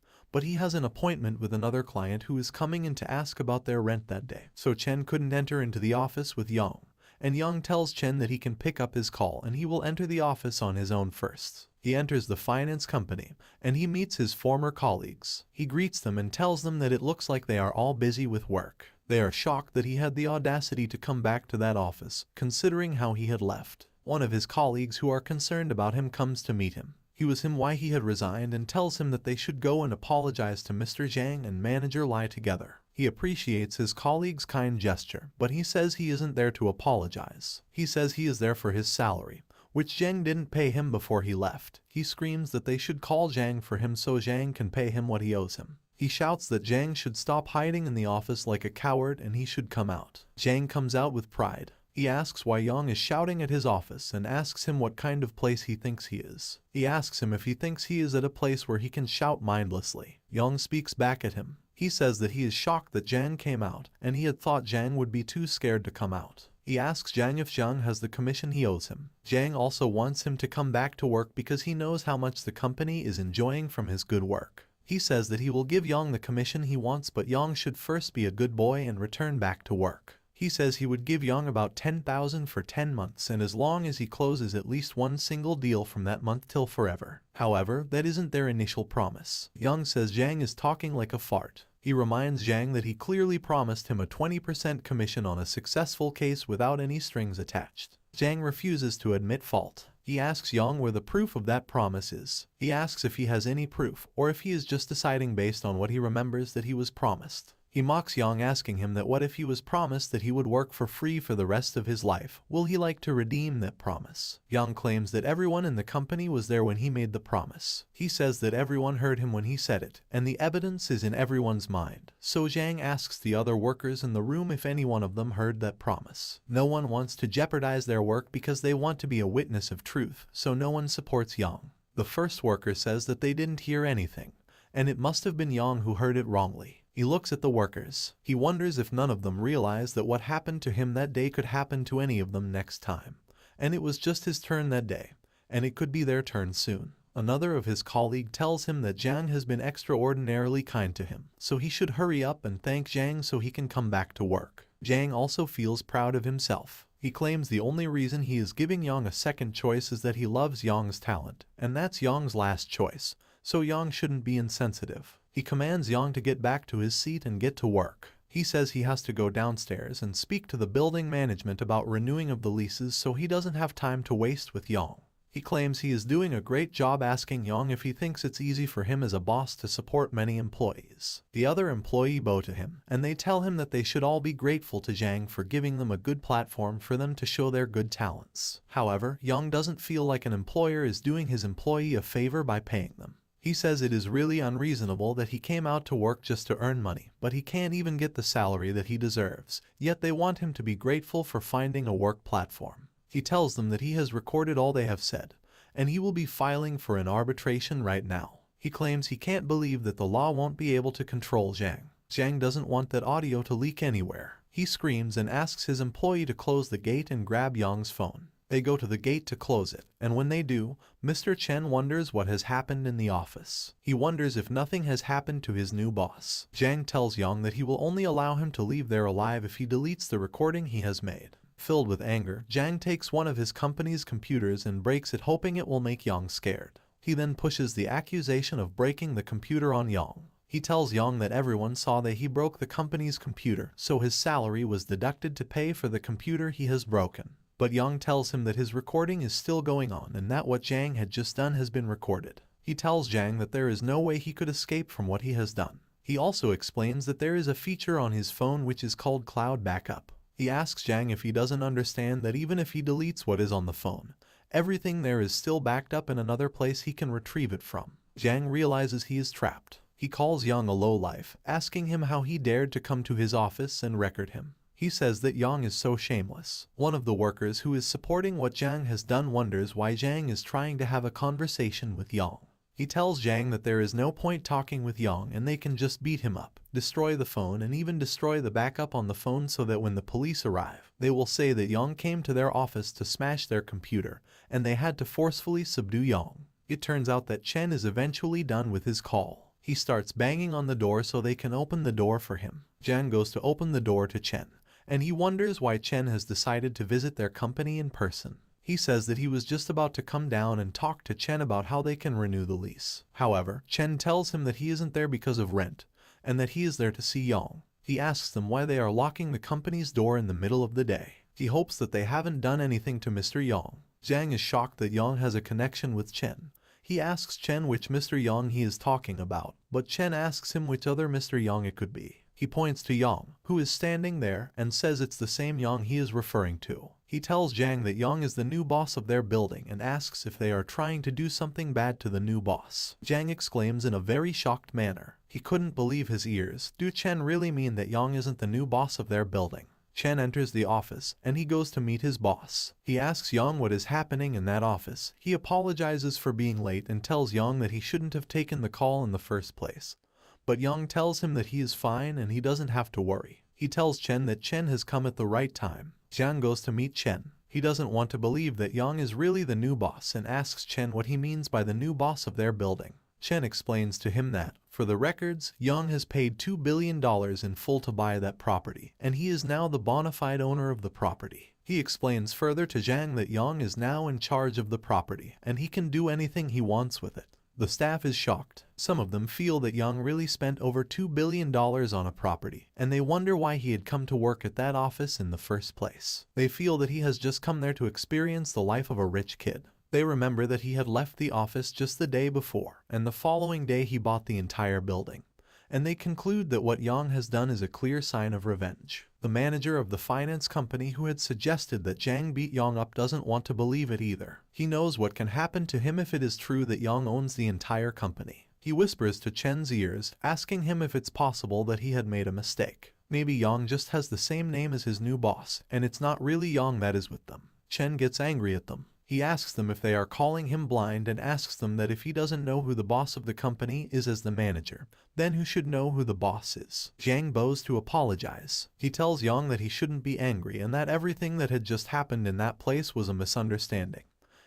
S1: but he has an appointment with another client who is coming in to ask about their rent that day. So Chen couldn't enter into the office with Yang, and Yang tells Chen that he can pick up his call and he will enter the office on his own first. He enters the finance company, and he meets his former colleagues. He greets them and tells them that it looks like they are all busy with work. They are shocked that he had the audacity to come back to that office, considering how he had left. One of his colleagues who are concerned about him comes to meet him. He was him why he had resigned and tells him that they should go and apologize to Mr. Zhang and manager Lai together. He appreciates his colleague's kind gesture, but he says he isn't there to apologize. He says he is there for his salary, which Zhang didn't pay him before he left. He screams that they should call Zhang for him so Zhang can pay him what he owes him. He shouts that Zhang should stop hiding in the office like a coward and he should come out. Zhang comes out with pride. He asks why Yang is shouting at his office and asks him what kind of place he thinks he is. He asks him if he thinks he is at a place where he can shout mindlessly. Yang speaks back at him. He says that he is shocked that Zhang came out and he had thought Zhang would be too scared to come out. He asks Zhang if Zhang has the commission he owes him. Zhang also wants him to come back to work because he knows how much the company is enjoying from his good work. He says that he will give Yang the commission he wants, but Yang should first be a good boy and return back to work. He says he would give Yang about 10,000 for 10 months and as long as he closes at least one single deal from that month till forever. However, that isn't their initial promise. Yang says Zhang is talking like a fart. He reminds Zhang that he clearly promised him a 20% commission on a successful case without any strings attached. Zhang refuses to admit fault. He asks Yang where the proof of that promise is. He asks if he has any proof, or if he is just deciding based on what he remembers that he was promised. He mocks Yang, asking him that what if he was promised that he would work for free for the rest of his life, will he like to redeem that promise? Yang claims that everyone in the company was there when he made the promise. He says that everyone heard him when he said it, and the evidence is in everyone's mind. So Zhang asks the other workers in the room if any one of them heard that promise. No one wants to jeopardize their work because they want to be a witness of truth, so no one supports Yang. The first worker says that they didn't hear anything, and it must have been Yang who heard it wrongly. He looks at the workers. He wonders if none of them realize that what happened to him that day could happen to any of them next time. And it was just his turn that day, and it could be their turn soon. Another of his colleagues tells him that Zhang has been extraordinarily kind to him, so he should hurry up and thank Zhang so he can come back to work. Zhang also feels proud of himself. He claims the only reason he is giving Yang a second choice is that he loves Yang's talent, and that's Yang's last choice, so Yang shouldn't be insensitive. He commands Yang to get back to his seat and get to work. He says he has to go downstairs and speak to the building management about renewing of the leases so he doesn't have time to waste with Yang. He claims he is doing a great job, asking Yang if he thinks it's easy for him as a boss to support many employees. The other employee bow to him, and they tell him that they should all be grateful to Zhang for giving them a good platform for them to show their good talents. However, Yang doesn't feel like an employer is doing his employee a favor by paying them. He says it is really unreasonable that he came out to work just to earn money, but he can't even get the salary that he deserves, yet they want him to be grateful for finding a work platform. He tells them that he has recorded all they have said, and he will be filing for an arbitration right now. He claims he can't believe that the law won't be able to control Zhang. Zhang doesn't want that audio to leak anywhere. He screams and asks his employee to close the gate and grab Yang's phone. They go to the gate to close it, and when they do, Mr. Chen wonders what has happened in the office. He wonders if nothing has happened to his new boss. Zhang tells Yang that he will only allow him to leave there alive if he deletes the recording he has made. Filled with anger, Zhang takes one of his company's computers and breaks it, hoping it will make Yang scared. He then pushes the accusation of breaking the computer on Yang. He tells Yang that everyone saw that he broke the company's computer, so his salary was deducted to pay for the computer he has broken. But Yang tells him that his recording is still going on and that what Zhang had just done has been recorded. He tells Zhang that there is no way he could escape from what he has done. He also explains that there is a feature on his phone which is called cloud backup. He asks Zhang if he doesn't understand that even if he deletes what is on the phone, everything there is still backed up in another place he can retrieve it from. Zhang realizes he is trapped. He calls Yang a lowlife, asking him how he dared to come to his office and record him. He says that Yang is so shameless. One of the workers who is supporting what Zhang has done wonders why Zhang is trying to have a conversation with Yang. He tells Jang that there is no point talking with Yang and they can just beat him up, destroy the phone, and even destroy the backup on the phone so that when the police arrive, they will say that Yang came to their office to smash their computer and they had to forcefully subdue Yang. It turns out that Chen is eventually done with his call. He starts banging on the door so they can open the door for him. Jang goes to open the door to Chen, and he wonders why Chen has decided to visit their company in person. He says that he was just about to come down and talk to Chen about how they can renew the lease. However, Chen tells him that he isn't there because of rent, and that he is there to see Yang. He asks them why they are locking the company's door in the middle of the day. He hopes that they haven't done anything to Mr. Yang. Jang is shocked that Yang has a connection with Chen. He asks Chen which Mr. Yang he is talking about, but Chen asks him which other Mr. Yang it could be. He points to Yang, who is standing there, and says it's the same Yang he is referring to. He tells Jang that Yang is the new boss of their building and asks if they are trying to do something bad to the new boss. Jang exclaims in a very shocked manner. He couldn't believe his ears. Do Chen really mean that Yang isn't the new boss of their building? Chen enters the office, and he goes to meet his boss. He asks Yang what is happening in that office. He apologizes for being late and tells Yang that he shouldn't have taken the call in the first place. But Yang tells him that he is fine and he doesn't have to worry. He tells Chen that Chen has come at the right time. Jiang goes to meet Chen. He doesn't want to believe that Yang is really the new boss and asks Chen what he means by the new boss of their building. Chen explains to him that, for the records, Yang has paid $2 billion in full to buy that property, and he is now the bona fide owner of the property. He explains further to Jiang that Yang is now in charge of the property, and he can do anything he wants with it. The staff is shocked. Some of them feel that Yang really spent over $2 billion on a property, and they wonder why he had come to work at that office in the first place. They feel that he has just come there to experience the life of a rich kid. They remember that he had left the office just the day before, and the following day he bought the entire building. And they conclude that what Yang has done is a clear sign of revenge. The manager of the finance company who had suggested that Jiang beat Yang up doesn't want to believe it either. He knows what can happen to him if it is true that Yang owns the entire company. He whispers to Chen's ears, asking him if it's possible that he had made a mistake. Maybe Yang just has the same name as his new boss, and it's not really Yang that is with them. Chen gets angry at them. He asks them if they are calling him blind and asks them that if he doesn't know who the boss of the company is as the manager, then who should know who the boss is? Jiang bows to apologize. He tells Yang that he shouldn't be angry and that everything that had just happened in that place was a misunderstanding.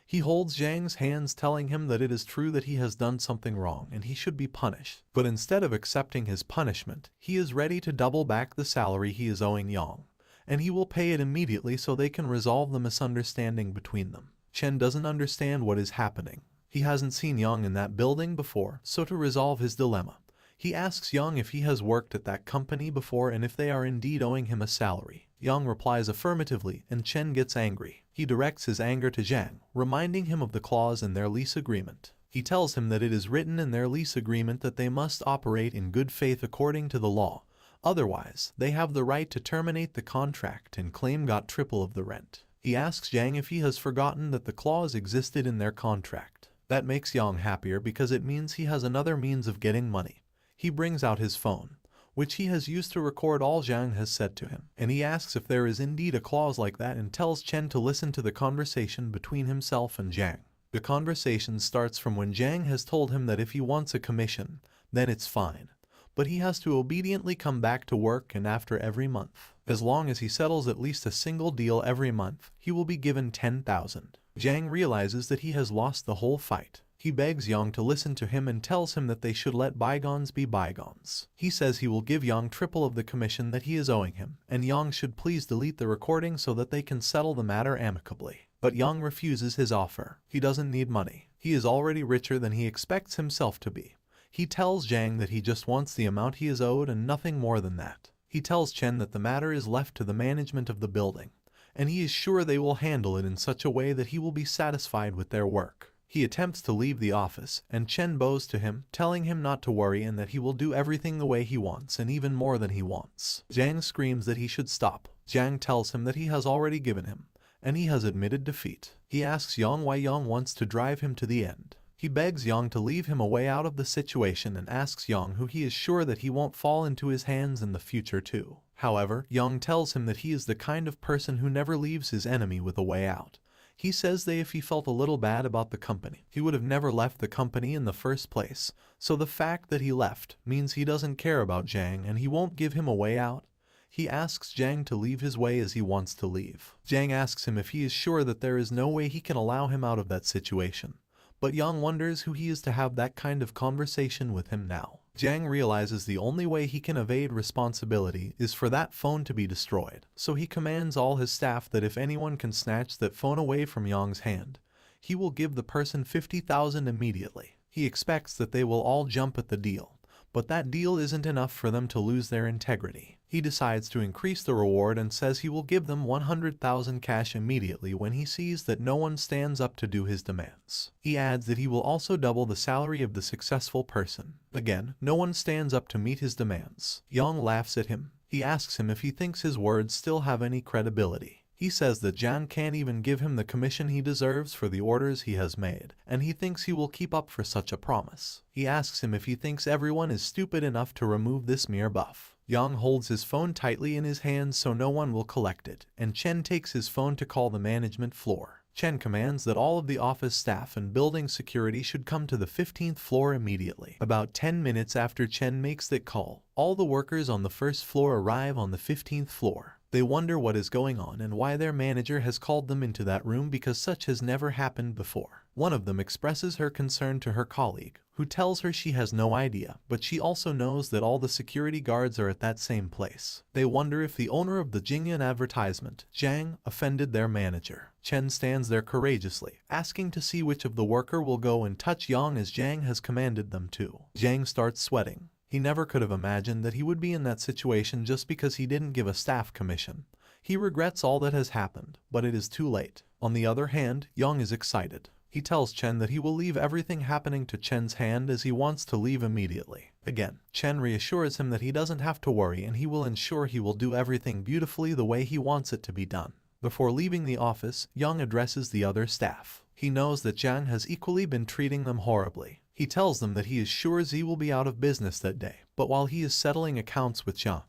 S1: He holds Jiang's hands, telling him that it is true that he has done something wrong and he should be punished. But instead of accepting his punishment, he is ready to double back the salary he is owing Yang, and he will pay it immediately so they can resolve the misunderstanding between them. Chen doesn't understand what is happening. He hasn't seen Yang in that building before, so to resolve his dilemma, he asks Yang if he has worked at that company before and if they are indeed owing him a salary. Yang replies affirmatively, and Chen gets angry. He directs his anger to Jiang, reminding him of the clause in their lease agreement. He tells him that it is written in their lease agreement that they must operate in good faith according to the law. Otherwise, they have the right to terminate the contract and claim got triple of the rent. He asks Jiang if he has forgotten that the clause existed in their contract. That makes Yang happier because it means he has another means of getting money. He brings out his phone, which he has used to record all Jiang has said to him, and he asks if there is indeed a clause like that and tells Chen to listen to the conversation between himself and Jiang. The conversation starts from when Jiang has told him that if he wants a commission, then it's fine, but he has to obediently come back to work, and after every month, as long as he settles at least a single deal every month, he will be given 10,000. Jiang realizes that he has lost the whole fight. He begs Yang to listen to him and tells him that they should let bygones be bygones. He says he will give Yang triple of the commission that he is owing him, and Yang should please delete the recording so that they can settle the matter amicably. But Yang refuses his offer. He doesn't need money. He is already richer than he expects himself to be. He tells Jiang that he just wants the amount he is owed and nothing more than that. He tells Chen that the matter is left to the management of the building, and he is sure they will handle it in such a way that he will be satisfied with their work. He attempts to leave the office, and Chen bows to him, telling him not to worry and that he will do everything the way he wants and even more than he wants. Jiang screams that he should stop. Jiang tells him that he has already given him, and he has admitted defeat. He asks Yang why Yang wants to drive him to the end. He begs Yang to leave him a way out of the situation and asks Yang who he is sure that he won't fall into his hands in the future too. However, Yang tells him that he is the kind of person who never leaves his enemy with a way out. He says that if he felt a little bad about the company, he would have never left the company in the first place. So the fact that he left means he doesn't care about Jang and he won't give him a way out. He asks Jang to leave his way as he wants to leave. Jang asks him if he is sure that there is no way he can allow him out of that situation. But Yang wonders who he is to have that kind of conversation with him now. Jang realizes the only way he can evade responsibility is for that phone to be destroyed. So he commands all his staff that if anyone can snatch that phone away from Yang's hand, he will give the person 50,000 immediately. He expects that they will all jump at the deal. But that deal isn't enough for them to lose their integrity. He decides to increase the reward and says he will give them 100,000 cash immediately when he sees that no one stands up to do his demands. He adds that he will also double the salary of the successful person. Again, no one stands up to meet his demands. Yang laughs at him. He asks him if he thinks his words still have any credibility. He says that Jang can't even give him the commission he deserves for the orders he has made, and he thinks he will keep up for such a promise. He asks him if he thinks everyone is stupid enough to remove this mere buff. Yang holds his phone tightly in his hands so no one will collect it, and Chen takes his phone to call the management floor. Chen commands that all of the office staff and building security should come to the 15th floor immediately. About 10 minutes after Chen makes that call, all the workers on the first floor arrive on the 15th floor. They wonder what is going on and why their manager has called them into that room because such has never happened before. One of them expresses her concern to her colleague, who tells her she has no idea, but she also knows that all the security guards are at that same place. They wonder if the owner of the Jingyan advertisement, Zhang, offended their manager. Chen stands there courageously, asking to see which of the worker will go and touch Yang as Zhang has commanded them to. Zhang starts sweating. He never could have imagined that he would be in that situation just because he didn't give a staff commission. He regrets all that has happened, but it is too late. On the other hand, Yang is excited. He tells Chen that he will leave everything happening to Chen's hand as he wants to leave immediately. Again, Chen reassures him that he doesn't have to worry and he will ensure he will do everything beautifully the way he wants it to be done. Before leaving the office, Yang addresses the other staff. He knows that Zhang has equally been treating them horribly. He tells them that he is sure Z will be out of business that day, but while he is settling accounts with Zhang,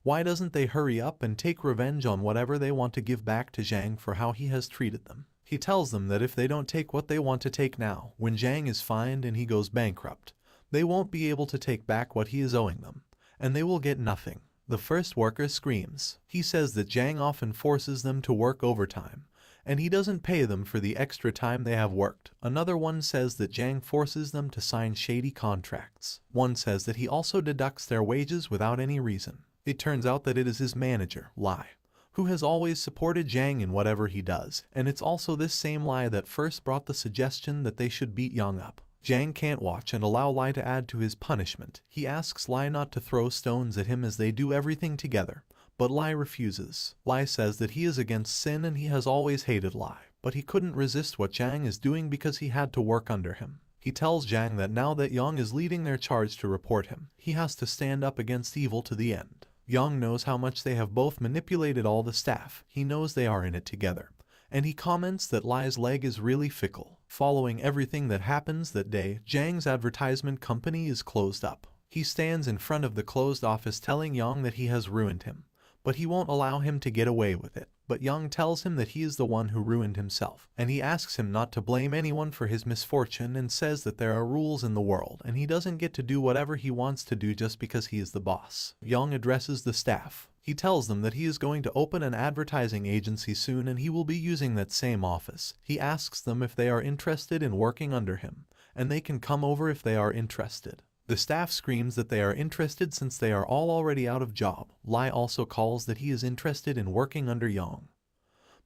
S1: why doesn't they hurry up and take revenge on whatever they want to give back to Zhang for how he has treated them? He tells them that if they don't take what they want to take now, when Zhang is fined and he goes bankrupt, they won't be able to take back what he is owing them, and they will get nothing. The first worker screams. He says that Zhang often forces them to work overtime, and he doesn't pay them for the extra time they have worked. Another one says that Zhang forces them to sign shady contracts. One says that he also deducts their wages without any reason. It turns out that it is his manager, Lai, who has always supported Zhang in whatever he does, and it's also this same Lai that first brought the suggestion that they should beat Yang up. Zhang can't watch and allow Lai to add to his punishment. He asks Lai not to throw stones at him as they do everything together. But Lai refuses. Lai says that he is against sin and he has always hated Lai, but he couldn't resist what Zhang is doing because he had to work under him. He tells Zhang that now that Yang is leading their charge to report him, he has to stand up against evil to the end. Yang knows how much they have both manipulated all the staff. He knows they are in it together. And he comments that Lai's leg is really fickle. Following everything that happens that day, Zhang's advertisement company is closed up. He stands in front of the closed office telling Yang that he has ruined him, but he won't allow him to get away with it. But Yang tells him that he is the one who ruined himself, and he asks him not to blame anyone for his misfortune and says that there are rules in the world and he doesn't get to do whatever he wants to do just because he is the boss. Yang addresses the staff. He tells them that he is going to open an advertising agency soon and he will be using that same office. He asks them if they are interested in working under him, and they can come over if they are interested. The staff screams that they are interested since they are all already out of job. Lai also calls that he is interested in working under Yang.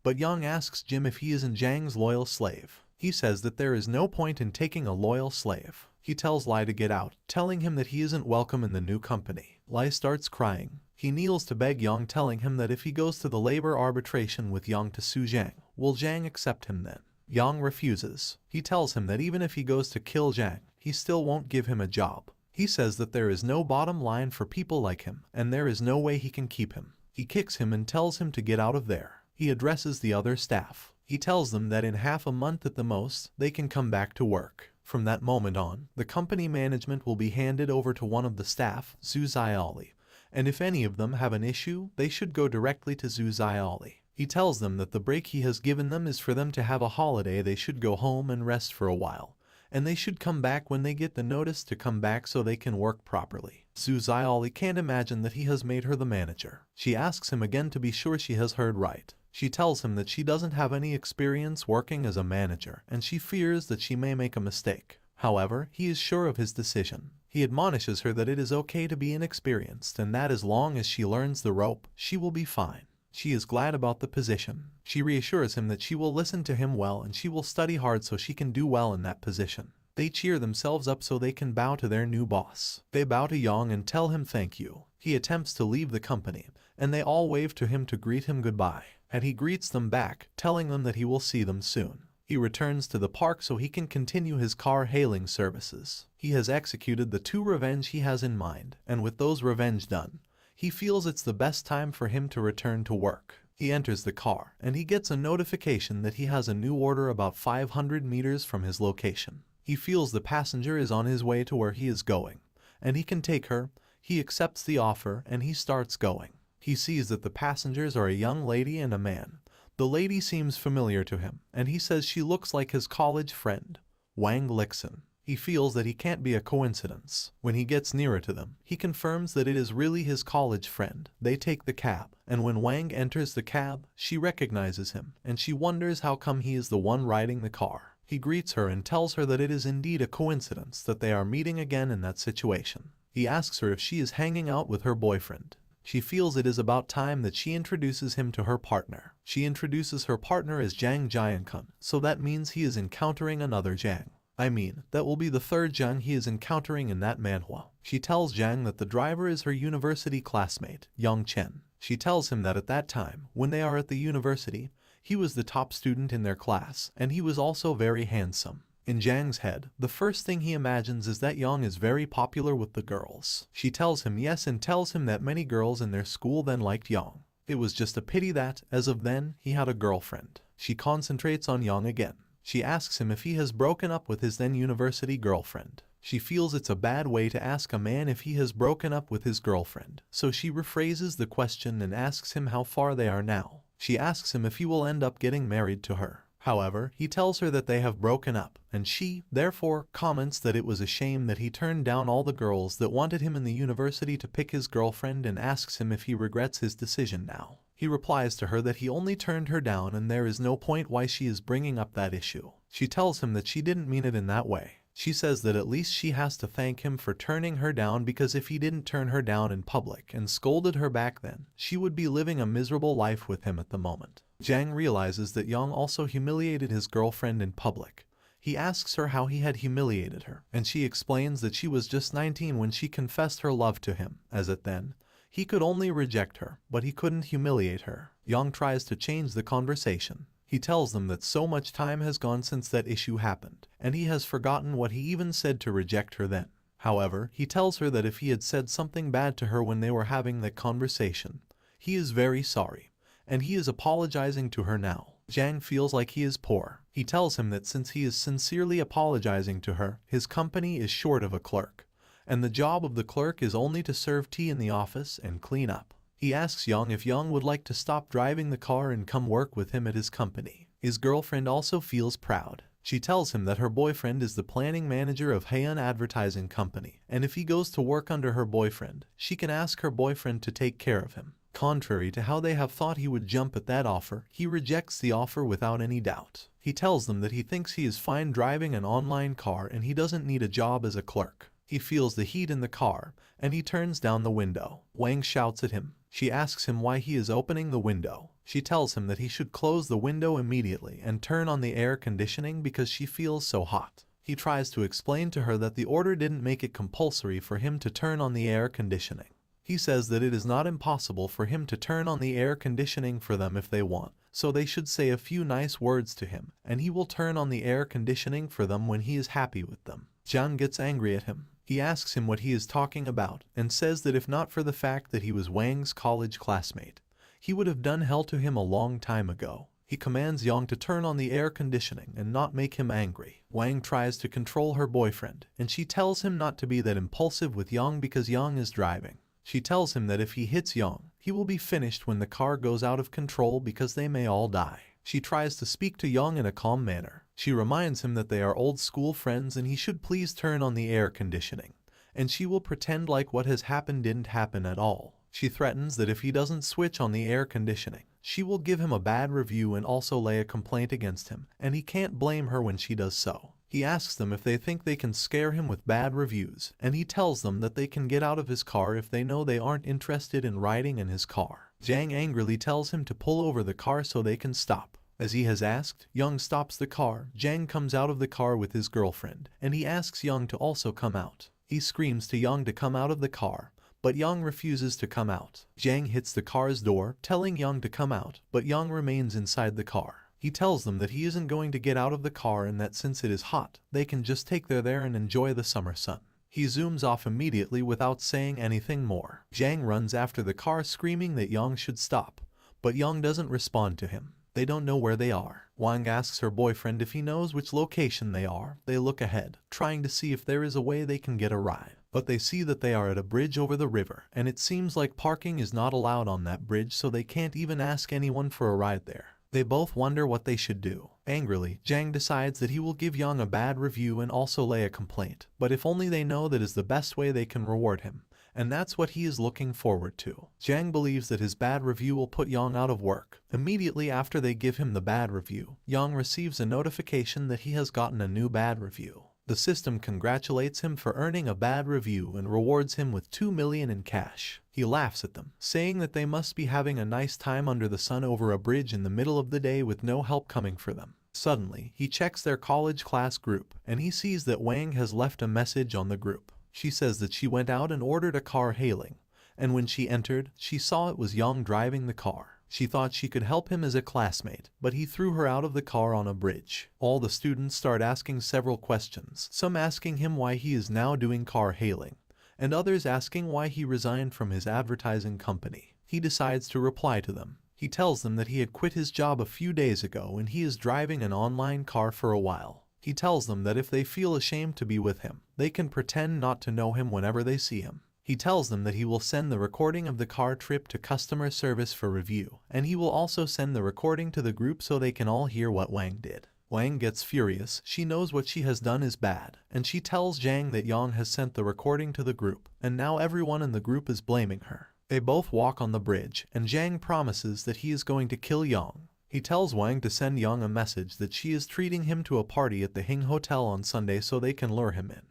S1: But Yang asks Jim if he isn't Zhang's loyal slave. He says that there is no point in taking a loyal slave. He tells Lai to get out, telling him that he isn't welcome in the new company. Lai starts crying. He kneels to beg Yang, telling him that if he goes to the labor arbitration with Yang to sue Zhang, will Zhang accept him then? Yang refuses. He tells him that even if he goes to kill Zhang, he still won't give him a job. He says that there is no bottom line for people like him, and there is no way he can keep him. He kicks him and tells him to get out of there. He addresses the other staff. He tells them that in half a month at the most, they can come back to work. From that moment on, the company management will be handed over to one of the staff, Zhu Xiaoli, and if any of them have an issue, they should go directly to Zhu Xiaoli. He tells them that the break he has given them is for them to have a holiday. They should go home and rest for a while, and they should come back when they get the notice to come back so they can work properly. Suzioli can't imagine that he has made her the manager. She asks him again to be sure she has heard right. She tells him that she doesn't have any experience working as a manager and she fears that she may make a mistake. However, he is sure of his decision. He admonishes her that it is okay to be inexperienced and that as long as she learns the rope, she will be fine. She is glad about the position. She reassures him that she will listen to him well and she will study hard so she can do well in that position. They cheer themselves up so they can bow to their new boss. They bow to Yang and tell him thank you. He attempts to leave the company, and they all wave to him to greet him goodbye, and he greets them back, telling them that he will see them soon. He returns to the park so he can continue his car hailing services. He has executed the 2 revenge he has in mind, and with those revenge done, he feels it's the best time for him to return to work. He enters the car, and he gets a notification that he has a new order about 500 meters from his location. He feels the passenger is on his way to where he is going, and he can take her. He accepts the offer, and he starts going. He sees that the passengers are a young lady and a man. The lady seems familiar to him, and he says she looks like his college friend, Wang Lixin. He feels that he can't be a coincidence. When he gets nearer to them, he confirms that it is really his college friend. They take the cab, and when Wang enters the cab, she recognizes him, and she wonders how come he is the one riding the car. He greets her and tells her that it is indeed a coincidence that they are meeting again in that situation. He asks her if she is hanging out with her boyfriend. She feels it is about time that she introduces him to her partner. She introduces her partner as Jang Jiankun, so that means he is encountering another Jang. That will be the 3rd Jang he is encountering in that manhwa. She tells Jang that the driver is her university classmate, Yang Chen. She tells him that at that time, when they are at the university, he was the top student in their class, and he was also very handsome. In Jang's head, the first thing he imagines is that Yang is very popular with the girls. She tells him yes and tells him that many girls in their school then liked Yang. It was just a pity that, as of then, he had a girlfriend. She concentrates on Yang again. She asks him if he has broken up with his then university girlfriend. She feels it's a bad way to ask a man if he has broken up with his girlfriend, so she rephrases the question and asks him how far they are now. She asks him if he will end up getting married to her. However, he tells her that they have broken up, and she, therefore, comments that it was a shame that he turned down all the girls that wanted him in the university to pick his girlfriend and asks him if he regrets his decision now. He replies to her that he only turned her down and there is no point why she is bringing up that issue. She tells him that she didn't mean it in that way. She says that at least she has to thank him for turning her down because if he didn't turn her down in public and scolded her back then, she would be living a miserable life with him at the moment. Jang realizes that Yang also humiliated his girlfriend in public. He asks her how he had humiliated her, and she explains that she was just 19 when she confessed her love to him, as at then, he could only reject her, but he couldn't humiliate her. Yang tries to change the conversation. He tells them that so much time has gone since that issue happened, and he has forgotten what he even said to reject her then. However, he tells her that if he had said something bad to her when they were having that conversation, he is very sorry, and he is apologizing to her now. Jang feels like he is poor. He tells him that since he is sincerely apologizing to her, his company is short of a clerk, and the job of the clerk is only to serve tea in the office and clean up. He asks Yang if Yang would like to stop driving the car and come work with him at his company. His girlfriend also feels proud. She tells him that her boyfriend is the planning manager of Heian Advertising Company, and if he goes to work under her boyfriend, she can ask her boyfriend to take care of him. Contrary to how they have thought he would jump at that offer, he rejects the offer without any doubt. He tells them that he thinks he is fine driving an online car and he doesn't need a job as a clerk. He feels the heat in the car, and he turns down the window. Wang shouts at him. She asks him why he is opening the window. She tells him that he should close the window immediately and turn on the air conditioning because she feels so hot. He tries to explain to her that the order didn't make it compulsory for him to turn on the air conditioning. He says that it is not impossible for him to turn on the air conditioning for them if they want, so they should say a few nice words to him, and he will turn on the air conditioning for them when he is happy with them. Jiang gets angry at him. He asks him what he is talking about, and says that if not for the fact that he was Wang's college classmate, he would have done hell to him a long time ago. He commands Yang to turn on the air conditioning and not make him angry. Wang tries to control her boyfriend, and she tells him not to be that impulsive with Yang because Yang is driving. She tells him that if he hits Yang, He will be finished when the car goes out of control because they may all die. She tries to speak to Young in a calm manner. She reminds him that they are old school friends and he should please turn on the air conditioning. And she will pretend like what has happened didn't happen at all. She threatens that if he doesn't switch on the air conditioning, she will give him a bad review and also lay a complaint against him, and he can't blame her when she does so. He asks them if they think they can scare him with bad reviews, and he tells them that they can get out of his car if they know they aren't interested in riding in his car. Jang angrily tells him to pull over the car so they can stop. As he has asked, Young stops the car. Jang comes out of the car with his girlfriend, and he asks Young to also come out. He screams to Young to come out of the car, but Young refuses to come out. Jang hits the car's door, telling Young to come out, but Young remains inside the car. He tells them that he isn't going to get out of the car and that since it is hot, they can just take there and enjoy the summer sun. He zooms off immediately without saying anything more. Jang runs after the car screaming that Young should stop, but Young doesn't respond to him. They don't know where they are. Wang asks her boyfriend if he knows which location they are. They look ahead, trying to see if there is a way they can get a ride. But they see that they are at a bridge over the river, and it seems like parking is not allowed on that bridge, so they can't even ask anyone for a ride there. They both wonder what they should do. Angrily, Jang decides that he will give Young a bad review and also lay a complaint. But if only they know that is the best way they can reward him. And that's what he is looking forward to. Jang believes that his bad review will put Young out of work. Immediately after they give him the bad review, Young receives a notification that he has gotten a new bad review. The system congratulates him for earning a bad review and rewards him with 2 million in cash. He laughs at them, saying that they must be having a nice time under the sun over a bridge in the middle of the day with no help coming for them. Suddenly, he checks their college class group, and he sees that Wang has left a message on the group. She says that she went out and ordered a car hailing, and when she entered, she saw it was Young driving the car. She thought she could help him as a classmate, but he threw her out of the car on a bridge. All the students start asking several questions, some asking him why he is now doing car hailing, and others asking why he resigned from his advertising company. He decides to reply to them. He tells them that he had quit his job a few days ago and he is driving an online car for a while. He tells them that if they feel ashamed to be with him, they can pretend not to know him whenever they see him. He tells them that he will send the recording of the car trip to customer service for review, and he will also send the recording to the group so they can all hear what Wang did. Wang gets furious. She knows what she has done is bad, and she tells Jang that Yang has sent the recording to the group, and now everyone in the group is blaming her. They both walk on the bridge, and Jang promises that he is going to kill Yang. He tells Wang to send Young a message that she is treating him to a party at the Hing Hotel on Sunday so they can lure him in,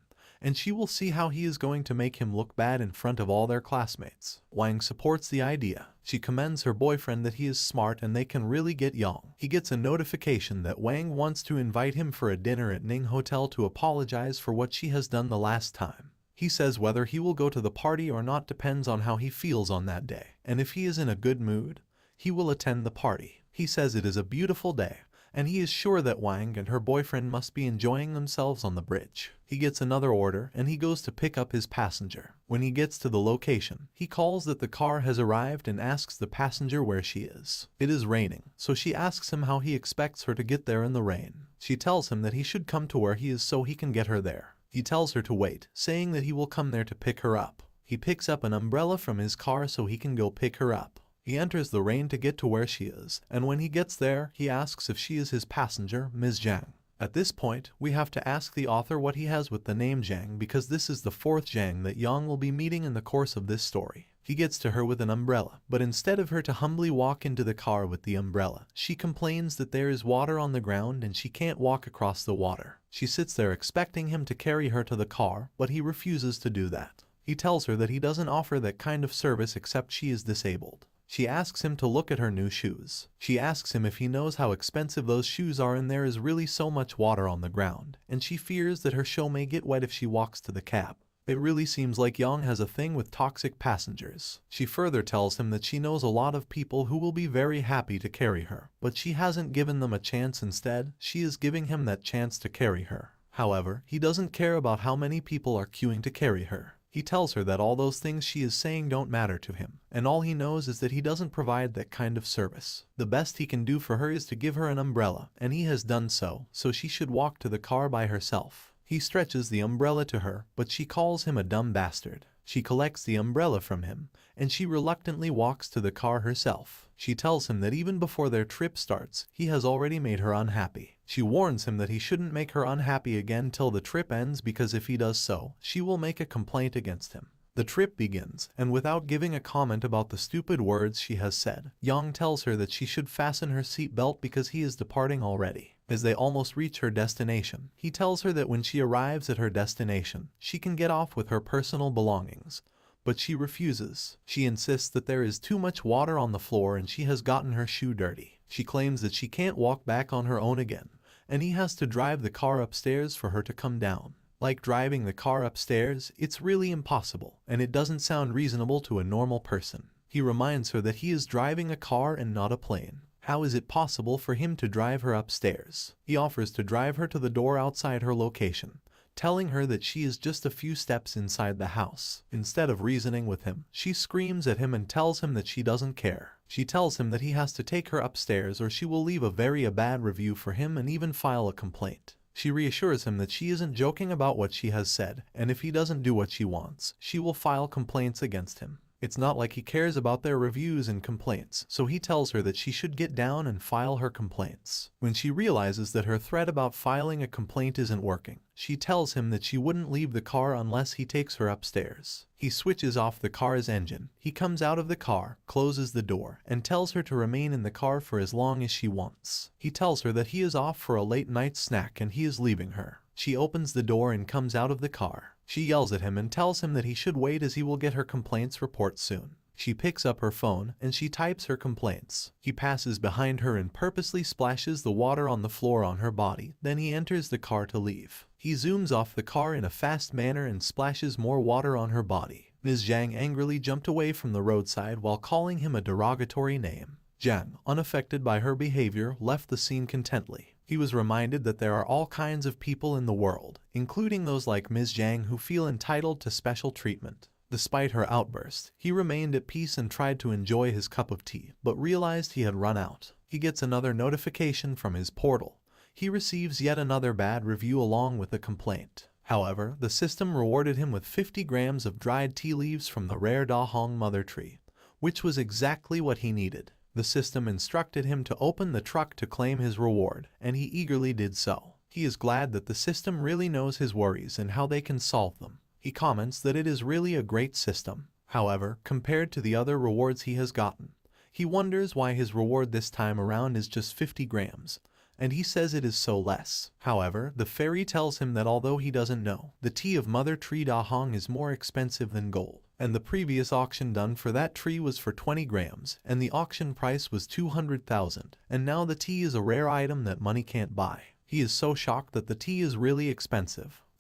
S1: and she will see how he is going to make him look bad in front of all their classmates. Wang supports the idea. She commends her boyfriend that he is smart and they can really get Young. He gets a notification that Wang wants to invite him for a dinner at Ning Hotel to apologize for what she has done the last time. He says whether he will go to the party or not depends on how he feels on that day, and if he is in a good mood, he will attend the party. He says it is a beautiful day, and he is sure that Wang and her boyfriend must be enjoying themselves on the bridge. He gets another order, and he goes to pick up his passenger. When he gets to the location, he calls that the car has arrived and asks the passenger where she is. It is raining, so she asks him how he expects her to get there in the rain. She tells him that he should come to where he is so he can get her there. He tells her to wait, saying that he will come there to pick her up. He picks up an umbrella from his car so he can go pick her up. He enters the rain to get to where she is, and when he gets there, he asks if she is his passenger, Ms. Zhang. At this point, we have to ask the author what he has with the name Zhang because this is the fourth Zhang that Yang will be meeting in the course of this story. He gets to her with an umbrella, but instead of her to humbly walk into the car with the umbrella, she complains that there is water on the ground and she can't walk across the water. She sits there expecting him to carry her to the car, but he refuses to do that. He tells her that he doesn't offer that kind of service except she is disabled. She asks him to look at her new shoes. She asks him if he knows how expensive those shoes are and there is really so much water on the ground, and she fears that her shoe may get wet if she walks to the cab. It really seems like Yang has a thing with toxic passengers. She further tells him that she knows a lot of people who will be very happy to carry her, but she hasn't given them a chance. Instead, she is giving him that chance to carry her. However, he doesn't care about how many people are queuing to carry her. He tells her that all those things she is saying don't matter to him, and all he knows is that he doesn't provide that kind of service. The best he can do for her is to give her an umbrella, and he has done so she should walk to the car by herself. He stretches the umbrella to her, but she calls him a dumb bastard. She collects the umbrella from him, and she reluctantly walks to the car herself. She tells him that even before their trip starts, he has already made her unhappy. She warns him that he shouldn't make her unhappy again till the trip ends, because if he does so, she will make a complaint against him. The trip begins, and without giving a comment about the stupid words she has said, Yang tells her that she should fasten her seatbelt because he is departing already. As they almost reach her destination, he tells her that when she arrives at her destination, she can get off with her personal belongings. But she refuses. She insists that there is too much water on the floor and she has gotten her shoe dirty. She claims that she can't walk back on her own again, and he has to drive the car upstairs for her to come down. Like driving the car upstairs, it's really impossible, and it doesn't sound reasonable to a normal person. He reminds her that he is driving a car and not a plane. How is it possible for him to drive her upstairs? He offers to drive her to the door outside her location, telling her that she is just a few steps inside the house. Instead of reasoning with him, she screams at him and tells him that she doesn't care. She tells him that he has to take her upstairs or she will leave a very bad review for him and even file a complaint. She reassures him that she isn't joking about what she has said, and if he doesn't do what she wants, she will file complaints against him. It's not like he cares about their reviews and complaints, so he tells her that she should get down and file her complaints. When she realizes that her threat about filing a complaint isn't working, she tells him that she wouldn't leave the car unless he takes her upstairs. He switches off the car's engine. He comes out of the car, closes the door, and tells her to remain in the car for as long as she wants. He tells her that he is off for a late night snack and he is leaving her. She opens the door and comes out of the car. She yells at him and tells him that he should wait as he will get her complaints report soon. She picks up her phone and she types her complaints. He passes behind her and purposely splashes the water on the floor on her body. Then he enters the car to leave. He zooms off the car in a fast manner and splashes more water on her body. Ms. Zhang angrily jumped away from the roadside while calling him a derogatory name. Zhang, unaffected by her behavior, left the scene contently. He was reminded that there are all kinds of people in the world, including those like Ms. Zhang who feel entitled to special treatment. Despite her outburst, he remained at peace and tried to enjoy his cup of tea, but realized he had run out. He gets another notification from his portal. He receives yet another bad review along with a complaint. However, the system rewarded him with 50 grams of dried tea leaves from the rare Da Hong mother tree, which was exactly what he needed. The system instructed him to open the truck to claim his reward, and he eagerly did so. He is glad that the system really knows his worries and how they can solve them. He comments that it is really a great system. However, compared to the other rewards he has gotten, he wonders why his reward this time around is just 50 grams, and he says it is so less. However, the fairy tells him that although he doesn't know, the tea of Mother Tree Da Hong is more expensive than gold, and the previous auction done for that tree was for 20 grams, and the auction price was 200,000, and now the tea is a rare item that money can't buy. He is so shocked that the tea is really expensive.